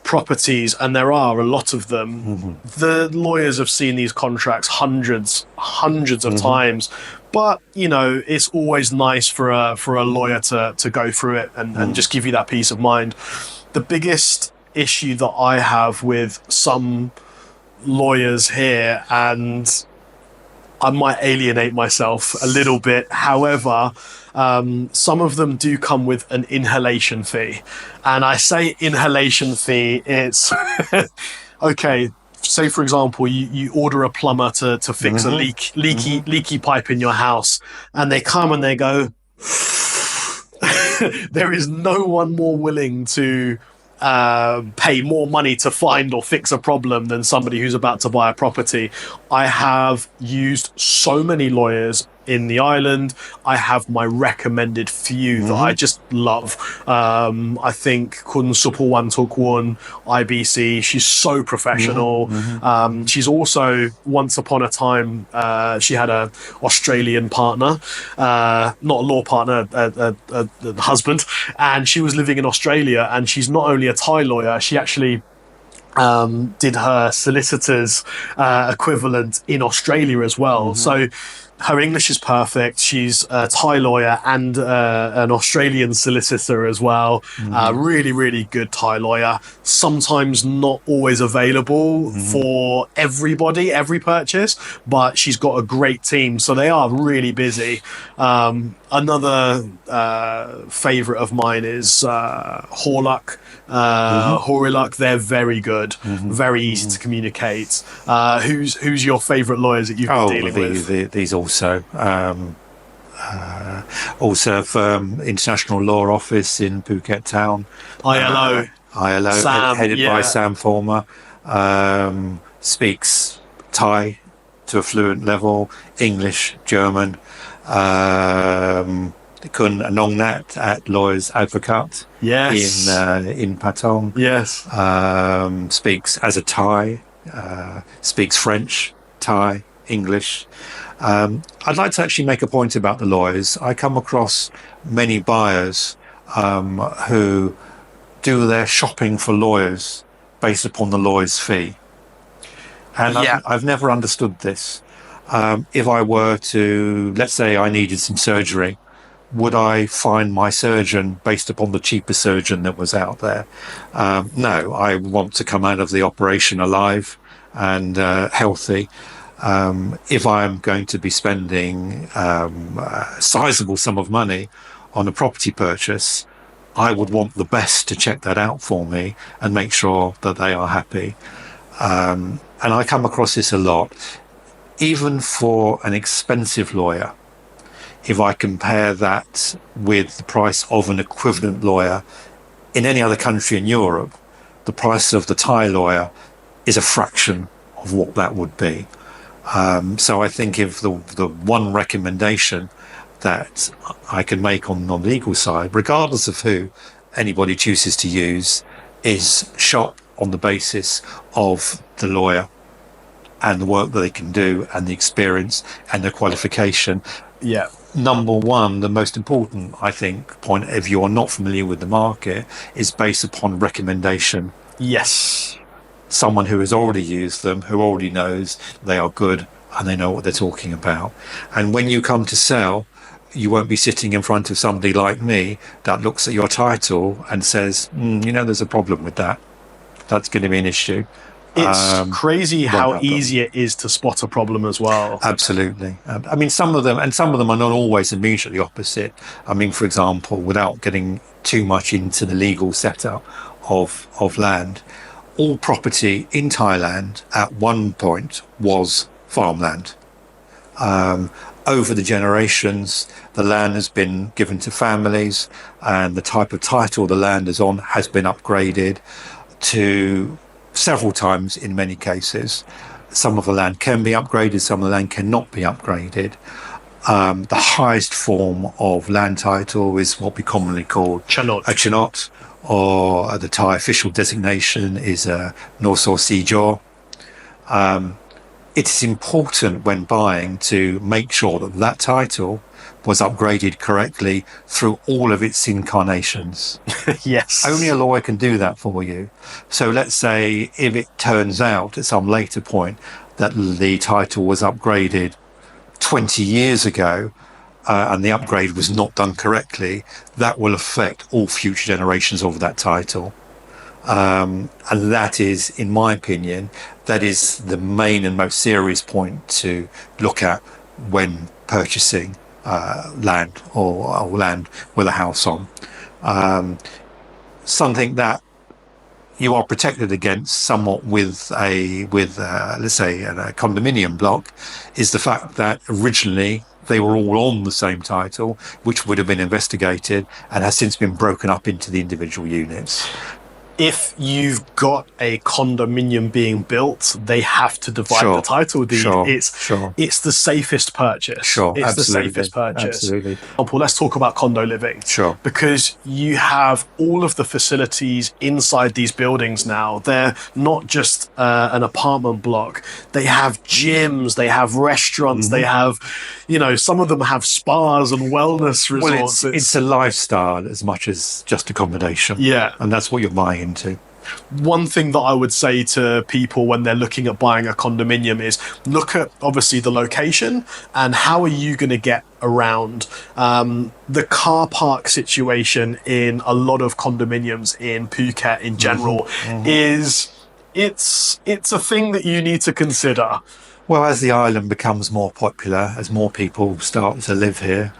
properties, and there are a lot of them, the lawyers have seen these contracts hundreds of times. But, it's always nice for a lawyer to go through it and just give you that peace of mind. The biggest issue that I have with some lawyers here, and I might alienate myself a little bit, however, some of them do come with an inhalation fee. And I say inhalation fee, it's okay. Say, for example, you order a plumber to fix a leaky pipe in your house, and they come and they go, there is no one more willing to pay more money to find or fix a problem than somebody who's about to buy a property. I have used so many lawyers in the island. I have my recommended few that I just love. I think Kun Supulwan Tukwun, IBC, she's so professional. She's also, once upon a time, she had a Australian partner, not a law partner, a husband, and she was living in Australia, and she's not only a Thai lawyer, she actually did her solicitor's equivalent in Australia as well. So her English is perfect. She's a Thai lawyer and an Australian solicitor as well. Really, really good Thai lawyer. Sometimes not always available for everybody, every purchase, but she's got a great team. So they are really busy. Another favourite of mine is Horluck. Horiluk, they're very good, very easy to communicate. Who's your favourite lawyers that you've been dealing with? These also International Law Office in Phuket Town. ILO, Sam, headed by Sam Former, speaks Thai to a fluent level, English, German. Kun Anongnat at Lawyers Advocate in Patong. Yes. Speaks as a Thai, speaks French, Thai, English. I'd like to actually make a point about the lawyers. I come across many buyers who do their shopping for lawyers based upon the lawyer's fee. And I've never understood this. If I were to, let's say I needed some surgery, would I find my surgeon based upon the cheapest surgeon that was out there? No, I want to come out of the operation alive and healthy. If I'm going to be spending a sizable sum of money on a property purchase, I would want the best to check that out for me and make sure that they are happy. And I come across this a lot. Even for an expensive lawyer, if I compare that with the price of an equivalent lawyer in any other country in Europe, the price of the Thai lawyer is a fraction of what that would be. So I think if the one recommendation that I can make on the legal side, regardless of who anybody chooses to use, is shop on the basis of the lawyer and the work that they can do and the experience and the qualification. Yeah. Number one, the most important, I think, point, if you're not familiar with the market, is based upon recommendation. Yes. Someone who has already used them, who already knows they are good and they know what they're talking about. And when you come to sell, you won't be sitting in front of somebody like me that looks at your title and says, there's a problem with that. That's going to be an issue. It's crazy how easy it is to spot a problem as well. Absolutely. I mean, some of them are not always immediately opposite. I mean, for example, without getting too much into the legal setup of land, all property in Thailand at one point was farmland. Over the generations, the land has been given to families, and the type of title the land is on has been upgraded to several times in many cases. Some of the land can be upgraded, some of the land cannot be upgraded. The highest form of land title is what we commonly call Chanot. a Chanot, or the Thai official designation is a Nosor Sijor. It is important when buying to make sure that that title was upgraded correctly through all of its incarnations. Yes. Only a lawyer can do that for you. So let's say if it turns out at some later point that the title was upgraded 20 years ago and the upgrade was not done correctly, that will affect all future generations of that title. And that is, in my opinion, that is the main and most serious point to look at when purchasing land or land with a house on. Something that you are protected against somewhat with let's say a condominium block is the fact that originally they were all on the same title, which would have been investigated and has since been broken up into the individual units. If you've got a condominium being built, they have to divide the title deed. It's the safest purchase. It's the safest purchase. Absolutely. Paul, let's talk about condo living. Sure. Because you have all of the facilities inside these buildings now. They're not just an apartment block. They have gyms, they have restaurants, they have, some of them have spas and wellness resorts. Well, it's a lifestyle as much as just accommodation. Yeah. And that's what you're buying into. One thing that I would say to people when they're looking at buying a condominium is look at obviously the location and how are you going to get around. The car park situation in a lot of condominiums in Phuket in general is it's a thing that you need to consider. Well, as the island becomes more popular, as more people start to live here,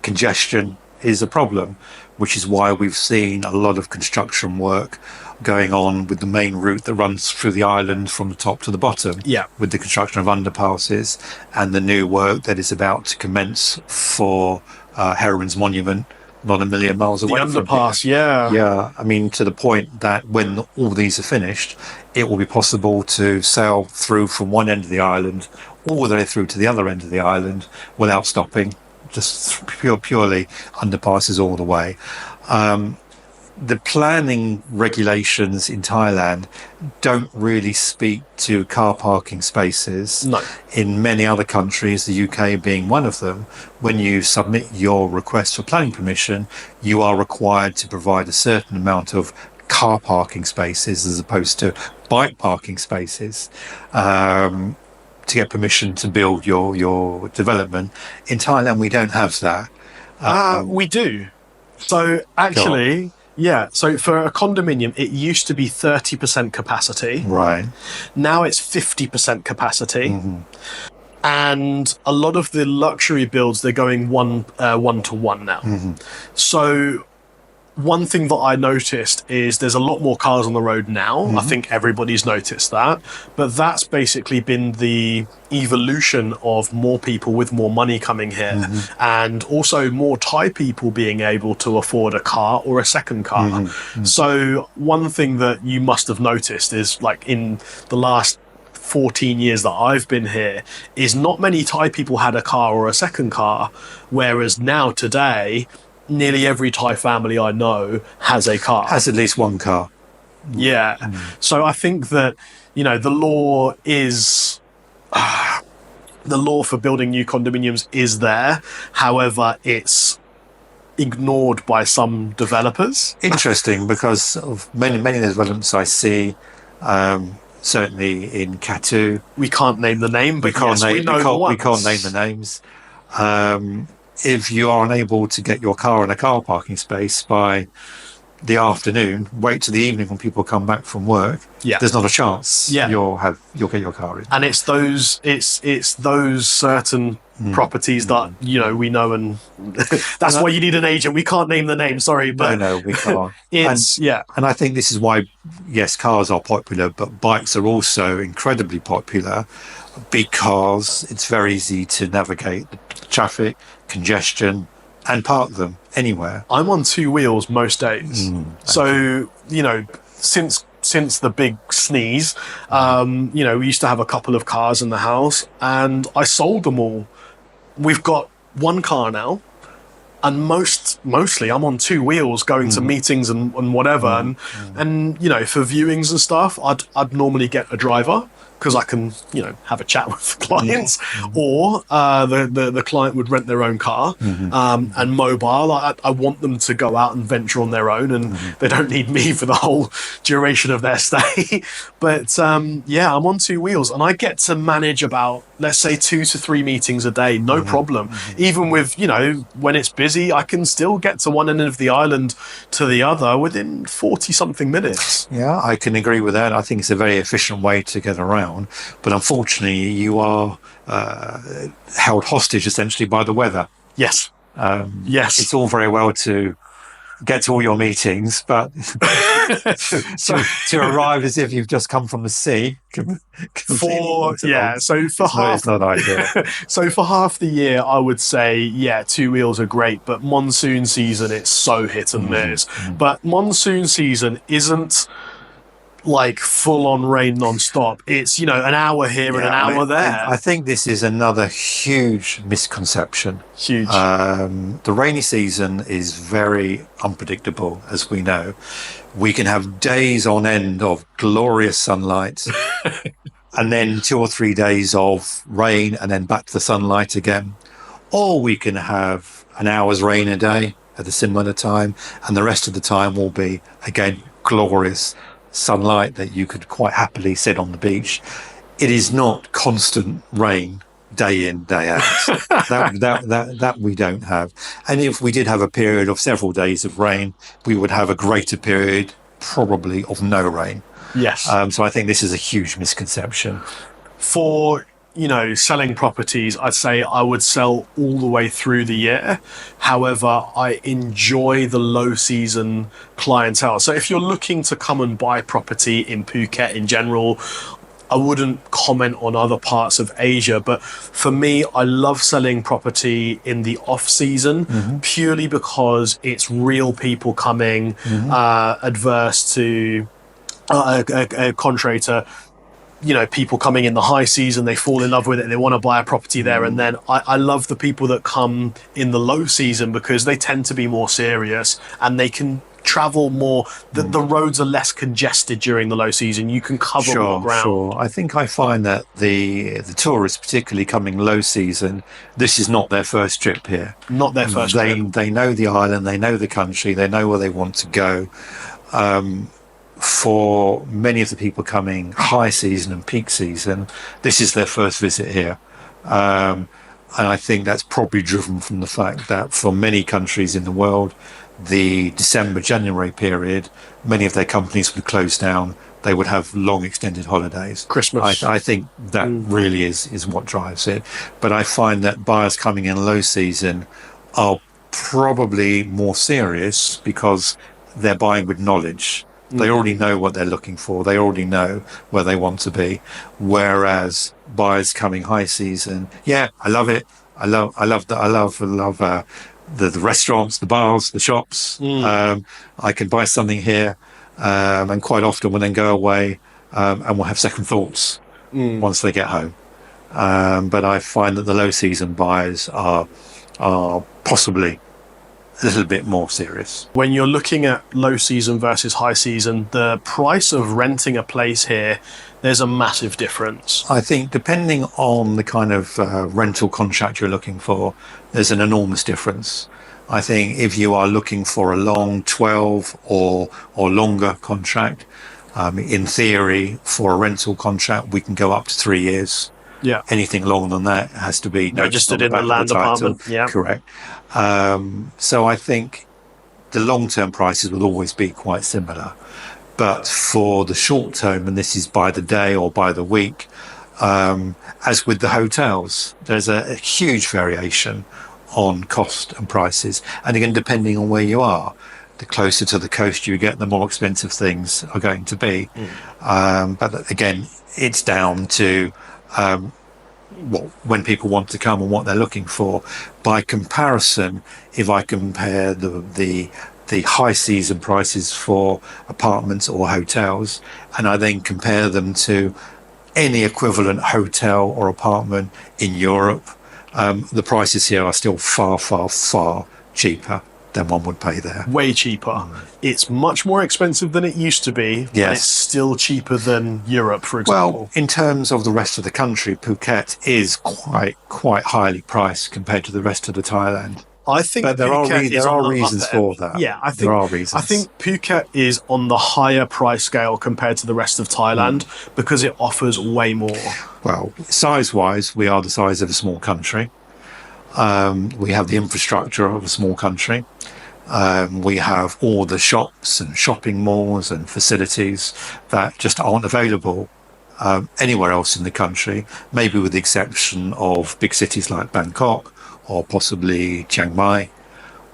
congestion is a problem, which is why we've seen a lot of construction work going on with the main route that runs through the island from the top to the bottom. Yeah. With the construction of underpasses and the new work that is about to commence for Heroin's Monument, not a million miles away from here. The underpass, yeah. Yeah, I mean, to the point that when all these are finished, it will be possible to sail through from one end of the island all the way through to the other end of the island without stopping. Just purely underpasses all the way. The planning regulations in Thailand don't really speak to car parking spaces. No. In many other countries, the UK being one of them, when you submit your request for planning permission, you are required to provide a certain amount of car parking spaces as opposed to bike parking spaces. To get permission to build your development. In Thailand, we don't have that. We do. So actually, so for a condominium, it used to be 30% capacity. Right. Now it's 50% capacity. And a lot of the luxury builds, they're going one to one now. So one thing that I noticed is there's a lot more cars on the road now. I think everybody's noticed that. But that's basically been the evolution of more people with more money coming here, and also more Thai people being able to afford a car or a second car. So one thing that you must have noticed is, like, in the last 14 years that I've been here, is not many Thai people had a car or a second car, whereas now today nearly every Thai family I know has a car. Has at least one car. Yeah. So I think that, the law is the law for building new condominiums is there. However, it's ignored by some developers. Interesting, because of many of the developments I see, certainly in Katu. We can't name the name, but we can't name the names. If you are unable to get your car in a car parking space by the afternoon, wait till the evening when people come back from work. Yeah. There's not a chance Yeah. you'll get your car in. And it's those certain properties that we know, and that's why you need an agent. We can't name the name, sorry, but no, we can't. And I think this is why, yes, cars are popular, but bikes are also incredibly popular, because it's very easy to navigate the traffic, congestion, and park them anywhere. I'm on two wheels most days. So, since the big sneeze, we used to have a couple of cars in the house, and I sold them all. We've got one car now, and mostly I'm on two wheels going to meetings and whatever. And for viewings and stuff, I'd normally get a driver, because I can, have a chat with clients, or the client would rent their own car, and mobile. I want them to go out and venture on their own, and they don't need me for the whole duration of their stay. But I'm on two wheels, and I get to manage about, let's say, 2 to 3 meetings a day, no problem. Even with, when it's busy, I can still get to one end of the island to the other within 40 something minutes. Yeah, I can agree with that. I think it's a very efficient way to get around. But unfortunately, you are held hostage essentially by the weather. Yes. Yes. It's all very well to get to all your meetings, but to arrive as if you've just come from the sea. It's not ideal. So for half the year, I would say, two wheels are great, but monsoon season, it's so hit and miss. But monsoon season isn't like full on rain non-stop. It's an hour here and an hour there. I think this is another huge misconception. Huge. The rainy season is very unpredictable, as we know. We can have days on end of glorious sunlight, and then 2 or 3 days of rain, and then back to the sunlight again. Or we can have an hour's rain a day at a similar time, and the rest of the time will be, again, glorious sunlight that you could quite happily sit on the beach. It is not constant rain day in, day out. that we don't have. And if we did have a period of several days of rain, we would have a greater period probably of no rain. Yes. So I think this is a huge misconception. For selling properties, I'd say I would sell all the way through the year. However, I enjoy the low season clientele. So if you're looking to come and buy property in Phuket in general, I wouldn't comment on other parts of Asia, but for me, I love selling property in the off season, purely because it's real people coming, adverse to contrary to people coming in the high season. They fall in love with it and they want to buy a property there. And then I love the people that come in the low season, because they tend to be more serious and they can travel more. The roads are less congested during the low season. You can cover more ground. Sure. I think I find that the tourists, particularly coming low season, this is not their first trip here. Not their first trip. They know the island, they know the country, they know where they want to go. For many of the people coming high season and peak season, this is their first visit here. And I think that's probably driven from the fact that for many countries in the world, the December-January period, many of their companies would close down. They would have long extended holidays. Christmas. I think that really is what drives it. But I find that buyers coming in low season are probably more serious because they're buying with knowledge. They already know what they're looking for. They already know where they want to be. Whereas buyers coming high season, yeah, I love it. I love the restaurants, the bars, the shops. I can buy something here, and quite often we'll then go away, and we'll have second thoughts once they get home. But I find that the low season buyers are possibly a little bit more serious. When you're looking at low season versus high season, the price of renting a place here, there's a massive difference. I think depending on the kind of rental contract you're looking for, there's an enormous difference. I think if you are looking for a long 12 or longer contract, in theory, for a rental contract, we can go up to 3 years. Yeah. Anything longer than that has to be Registered in the land department. Yeah. Correct. So I think the long-term prices will always be quite similar. But for the short term, and this is by the day or by the week, as with the hotels, there's a huge variation on cost and prices. And again, depending on where you are, the closer to the coast you get, the more expensive things are going to be. But again, it's down to when people want to come and what they're looking for. By comparison, if I compare the high season prices for apartments or hotels, and I then compare them to any equivalent hotel or apartment in Europe, the prices here are still far, far, far cheaper than one would pay there. Way cheaper. It's much more expensive than it used to be. Yes. But it's still cheaper than Europe, for example. Well, in terms of the rest of the country, Phuket is quite highly priced compared to the rest of the Thailand. I think But there are reasons for that. Yeah, there are reasons. I think Phuket is on the higher price scale compared to the rest of Thailand because it offers way more. Well, size-wise, we are the size of a small country. We have the infrastructure of a small country. We have all the shops and shopping malls and facilities that just aren't available anywhere else in the country, maybe with the exception of big cities like Bangkok or possibly Chiang Mai.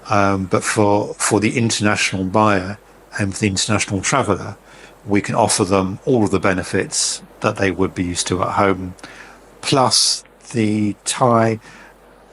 But for the international buyer and for the international traveller, we can offer them all of the benefits that they would be used to at home, plus the Thai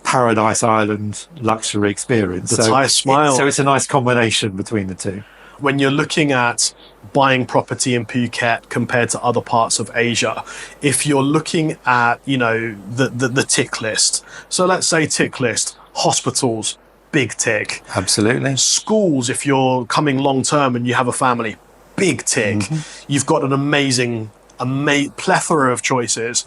Paradise Island luxury experience. The Thai smile. So it's a nice combination between the two. When you're looking at buying property in Phuket compared to other parts of Asia, if you're looking at, the tick list. So let's say tick list, hospitals, big tick. Absolutely. Schools, if you're coming long term and you have a family, big tick. You've got an amazing plethora of choices.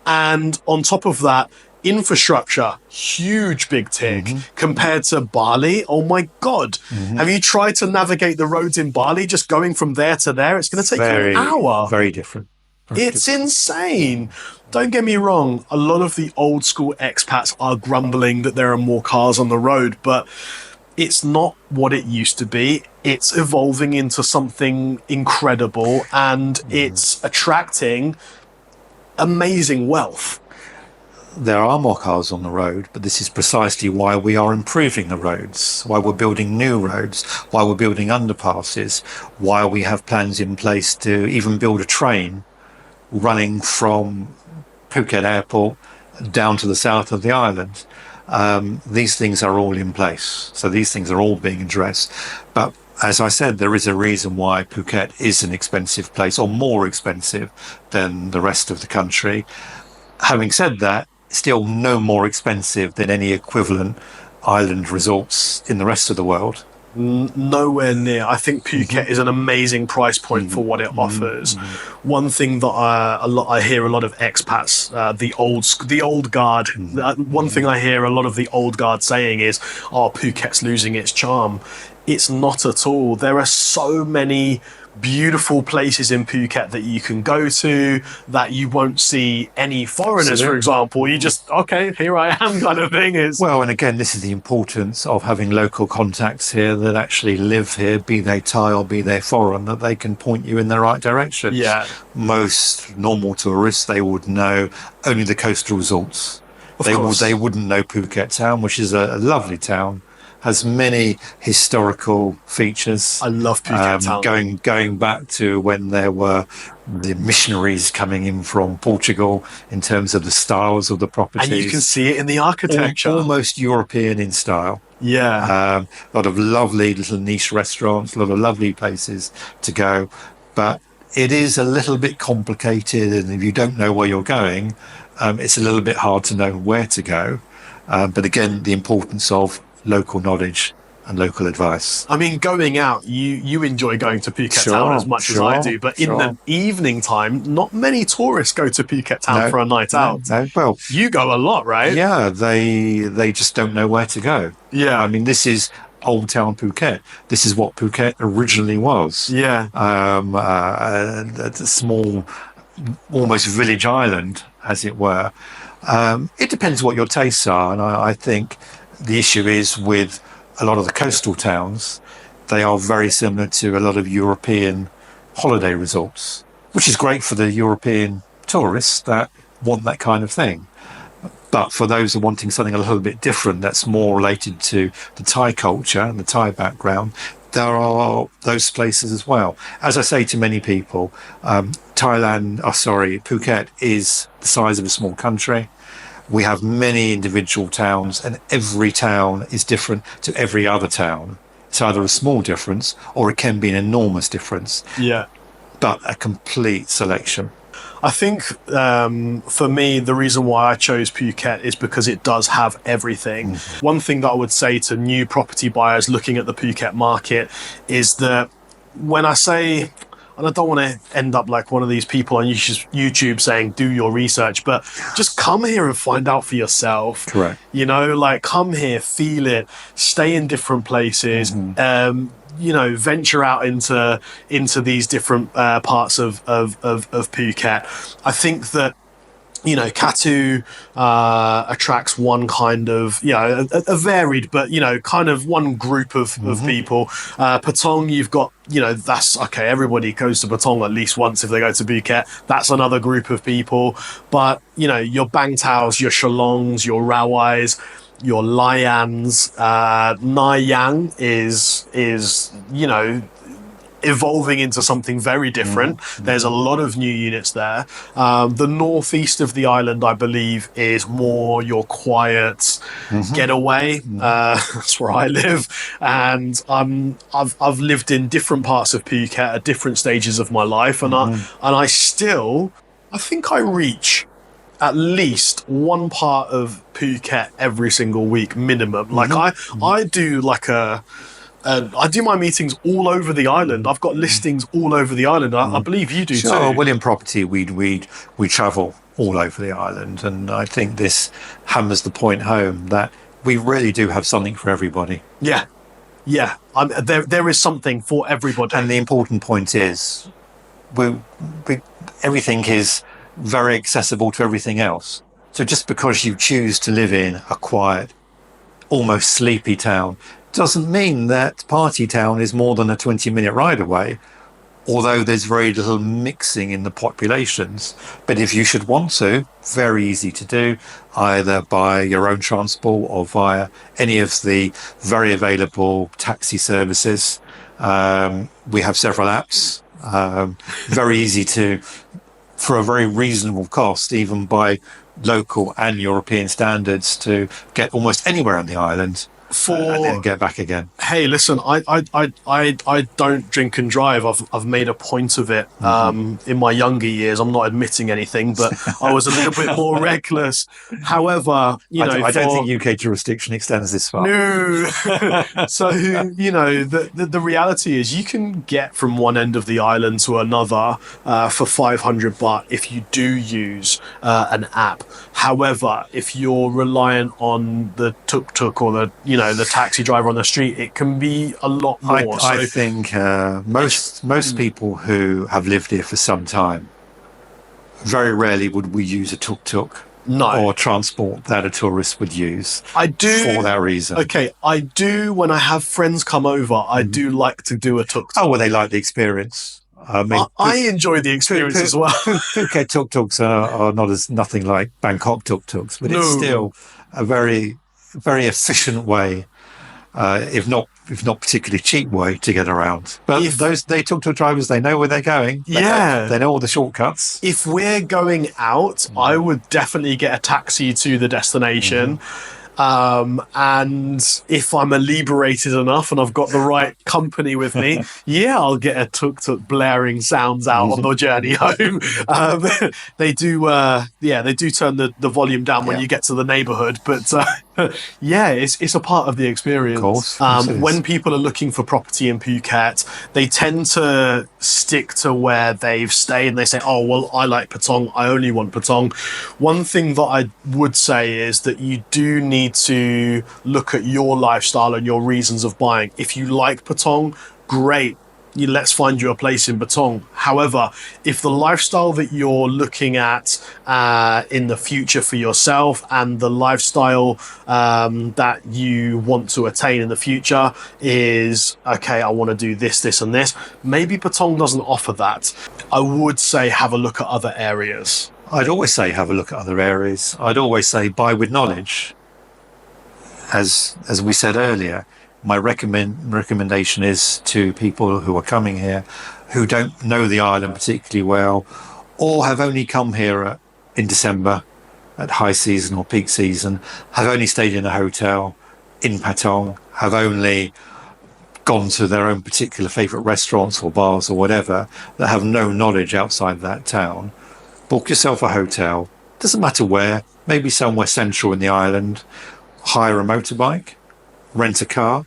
And on top of that, infrastructure, huge big tick compared to Bali. Oh my God. Have you tried to navigate the roads in Bali? Just going from there to there, it's going to take you an hour. Very different. It's insane. Don't get me wrong. A lot of the old school expats are grumbling that there are more cars on the road, but it's not what it used to be. It's evolving into something incredible and it's attracting amazing wealth. There are more cars on the road, but this is precisely why we are improving the roads, why we're building new roads, why we're building underpasses, why we have plans in place to even build a train running from Phuket Airport down to the south of the island. These things are all in place. So these things are all being addressed. But as I said, there is a reason why Phuket is an expensive place, or more expensive than the rest of the country. Having said that, still no more expensive than any equivalent island resorts in the rest of the world. Nowhere near. I think Phuket is an amazing price point for what it offers. One thing that I hear a lot of expats, the old guard. One thing I hear a lot of the old guard saying is, "Oh, Phuket's losing its charm." It's not at all. There are so many beautiful places in Phuket that you can go to that you won't see any foreigners, for example. You just, okay, here I am kind of thing. Well, and again, this is the importance of having local contacts here that actually live here, be they Thai or be they foreign, that they can point you in the right direction. Yeah. Most normal tourists, they would know only the coastal resorts. They wouldn't know Phuket town, which is a lovely town. has many historical features. I love Phuket town. Going back to when there were the missionaries coming in from Portugal in terms of the styles of the And you can properties, see it in the architecture. almost European in style. Yeah. A lot of lovely little niche restaurants, a lot of lovely places to go, but it is a little bit complicated, and if you don't know where you're going, it's a little bit hard to know where to go. But again, the importance of local knowledge and local advice. I mean, going out, you enjoy going to Phuket town as much as I do, but in the evening time, not many tourists go to Phuket town for a night out. No. Well, you go a lot, right? Yeah, they just don't know where to go. Yeah. I mean, this is Old Town Phuket. This is what Phuket originally was. Yeah. A small, almost village island, as it were. It depends what your tastes are, and I think the issue is with a lot of the coastal towns, they are very similar to a lot of European holiday resorts, which is great for the European tourists that want that kind of thing. But for those who are wanting something a little bit different, that's more related to the Thai culture and the Thai background, there are those places as well. As I say to many people, Phuket is the size of a small country. We have many individual towns, and every town is different to every other town. It's either a small difference or it can be an enormous difference. Yeah. But a complete selection. I think for me, the reason why I chose Phuket is because it does have everything. One thing that I would say to new property buyers looking at the Phuket market is that when I say, and I don't want to end up like one of these people on YouTube saying, do your research, but just come here and find out for yourself. Correct. You know, like come here, feel it, stay in different places. You know, venture out into these different parts of Phuket. I think that, you know, Katu attracts one kind of, you know, a varied, but, you know, kind of one group of people. Patong, you've got, you know, that's okay. Everybody goes to Patong at least once if they go to Phuket. That's another group of people. But, you know, your Bangtaos, your Shalongs, your Rawais, your Lians, Nanyang is, you know, evolving into something very different. There's a lot of new units there. The northeast of the island, I believe, is more your quiet getaway. That's where I live, and I've lived in different parts of Phuket at different stages of my life, and I think I reach at least one part of Phuket every single week minimum. Like I do like I do my meetings all over the island. I've got listings all over the island. I believe you do too. William Property, we travel all over the island, and I think this hammers the point home that we really do have something for everybody. Yeah. There is something for everybody. And the important point is, everything is very accessible to everything else. So just because you choose to live in a quiet, almost sleepy town, doesn't mean that Party Town is more than a 20-minute ride away, although there's very little mixing in the populations. But if you should want to, very easy to do, either by your own transport or via any of the very available taxi services. We have several apps, very easy to, for a very reasonable cost, even by local and European standards, to get almost anywhere on the island and then get back again. Hey, listen, I don't drink and drive. I've made a point of it. In my younger years, I'm not admitting anything, but I was a little bit more reckless. However, you know, I don't think UK jurisdiction extends this far. No. So, you know, the reality is you can get from one end of the island to another for 500 baht if you do use an app. However, if you're reliant on the tuk-tuk or the taxi driver on the street, it can be a lot more. I think most people who have lived here for some time, very rarely would we use a tuk-tuk or transport that a tourist would use. I do for that reason. Okay, I do when I have friends come over. I do like to do a tuk-tuk. Oh, well, they like the experience. I mean, I enjoy the experience as well. Phuket tuk-tuks are nothing like Bangkok tuk-tuks, but it's still a very, very efficient way if not particularly cheap way to get around. But they talk to drivers, they know where they're going. They know all the shortcuts. If we're going out, I would definitely get a taxi to the destination. And if I'm liberated enough and I've got the right company with me, I'll get a tuk-tuk blaring sounds out on the journey home. They do turn the volume down when you get to the neighborhood, but it's a part of the experience. Of course, when people are looking for property in Phuket, they tend to stick to where they've stayed and they say, oh, well, I like Patong, I only want Patong. One thing that I would say is that you do need to look at your lifestyle and your reasons of buying. If you like Patong, great. Let's find you a place in Patong. However, if the lifestyle that you're looking at in the future for yourself and the lifestyle that you want to attain in the future is, okay, I want to do this, this, and this, maybe Patong doesn't offer that. I would say have a look at other areas. I'd always say have a look at other areas. I'd always say buy with knowledge. As we said earlier, my recommendation is to people who are coming here who don't know the island particularly well or have only come here in December at high season or peak season, have only stayed in a hotel in Patong, have only gone to their own particular favourite restaurants or bars or whatever, that have no knowledge outside that town. Book yourself a hotel, doesn't matter where, maybe somewhere central in the island, hire a motorbike, rent a car,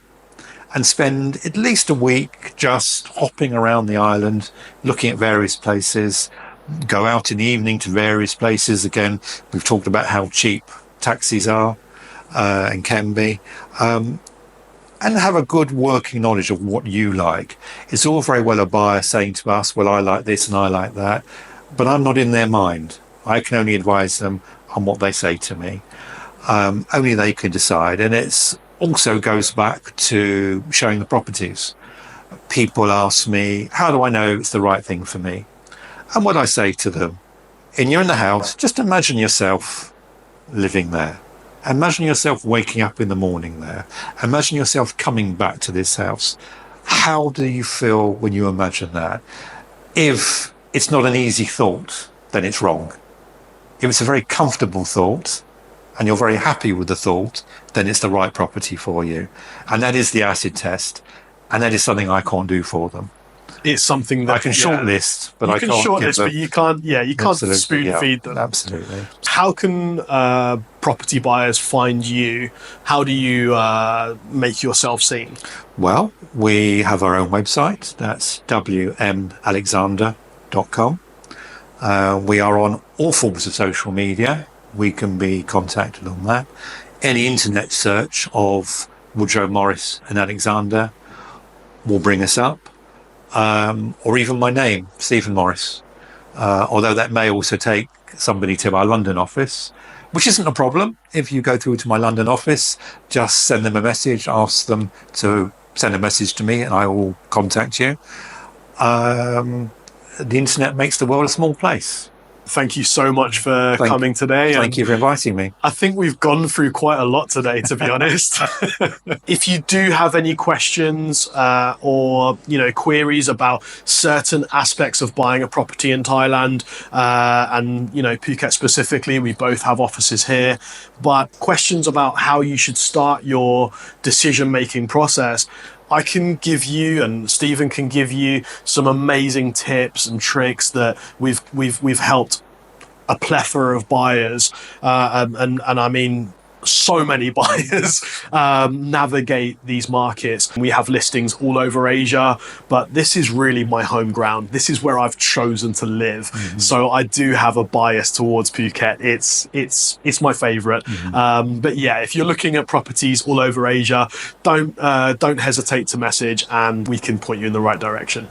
and spend at least a week just hopping around the island, looking at various places, go out in the evening to various places. Again, we've talked about how cheap taxis are and can be, and have a good working knowledge of what you like. It's all very well a buyer saying to us, well, I like this and I like that, but I'm not in their mind. I can only advise them on what they say to me. Only they can decide. And it's also goes back to showing the properties. People ask me, how do I know it's the right thing for me? And what I say to them, you're in the house, just imagine yourself living there. Imagine yourself waking up in the morning there. Imagine yourself coming back to this house. How do you feel when you imagine that? If it's not an easy thought, then it's wrong. If it's a very comfortable thought, and you're very happy with the thought, then it's the right property for you. And that is the acid test. And that is something I can't do for them. It's something that I can shortlist, but I can't shortlist, but you can't spoon feed them. Absolutely. How can property buyers find you? How do you make yourself seen? Well, we have our own website. That's wmalexander.com. We are on all forms of social media. We can be contacted on that. Any internet search of Woodrow Morris and Alexander will bring us up, or even my name, Stephen Morris. Although that may also take somebody to our London office, which isn't a problem. If you go through to my London office, just send them a message, ask them to send a message to me, and I will contact you. The internet makes the world a small place. Thank you so much for coming today. Thank you for inviting me. I think we've gone through quite a lot today, to be honest. If you do have any questions or queries about certain aspects of buying a property in Thailand and Phuket specifically, we both have offices here. But questions about how you should start your decision-making process, I can give you, and Stephen can give you, some amazing tips and tricks that we've helped a plethora of buyers, and I mean so many buyers navigate these markets. We have listings all over Asia, but this is really my home ground. This is where I've chosen to live. Mm-hmm. So I do have a bias towards Phuket. It's my favorite. Mm-hmm. But yeah, if you're looking at properties all over Asia, don't hesitate to message and we can point you in the right direction.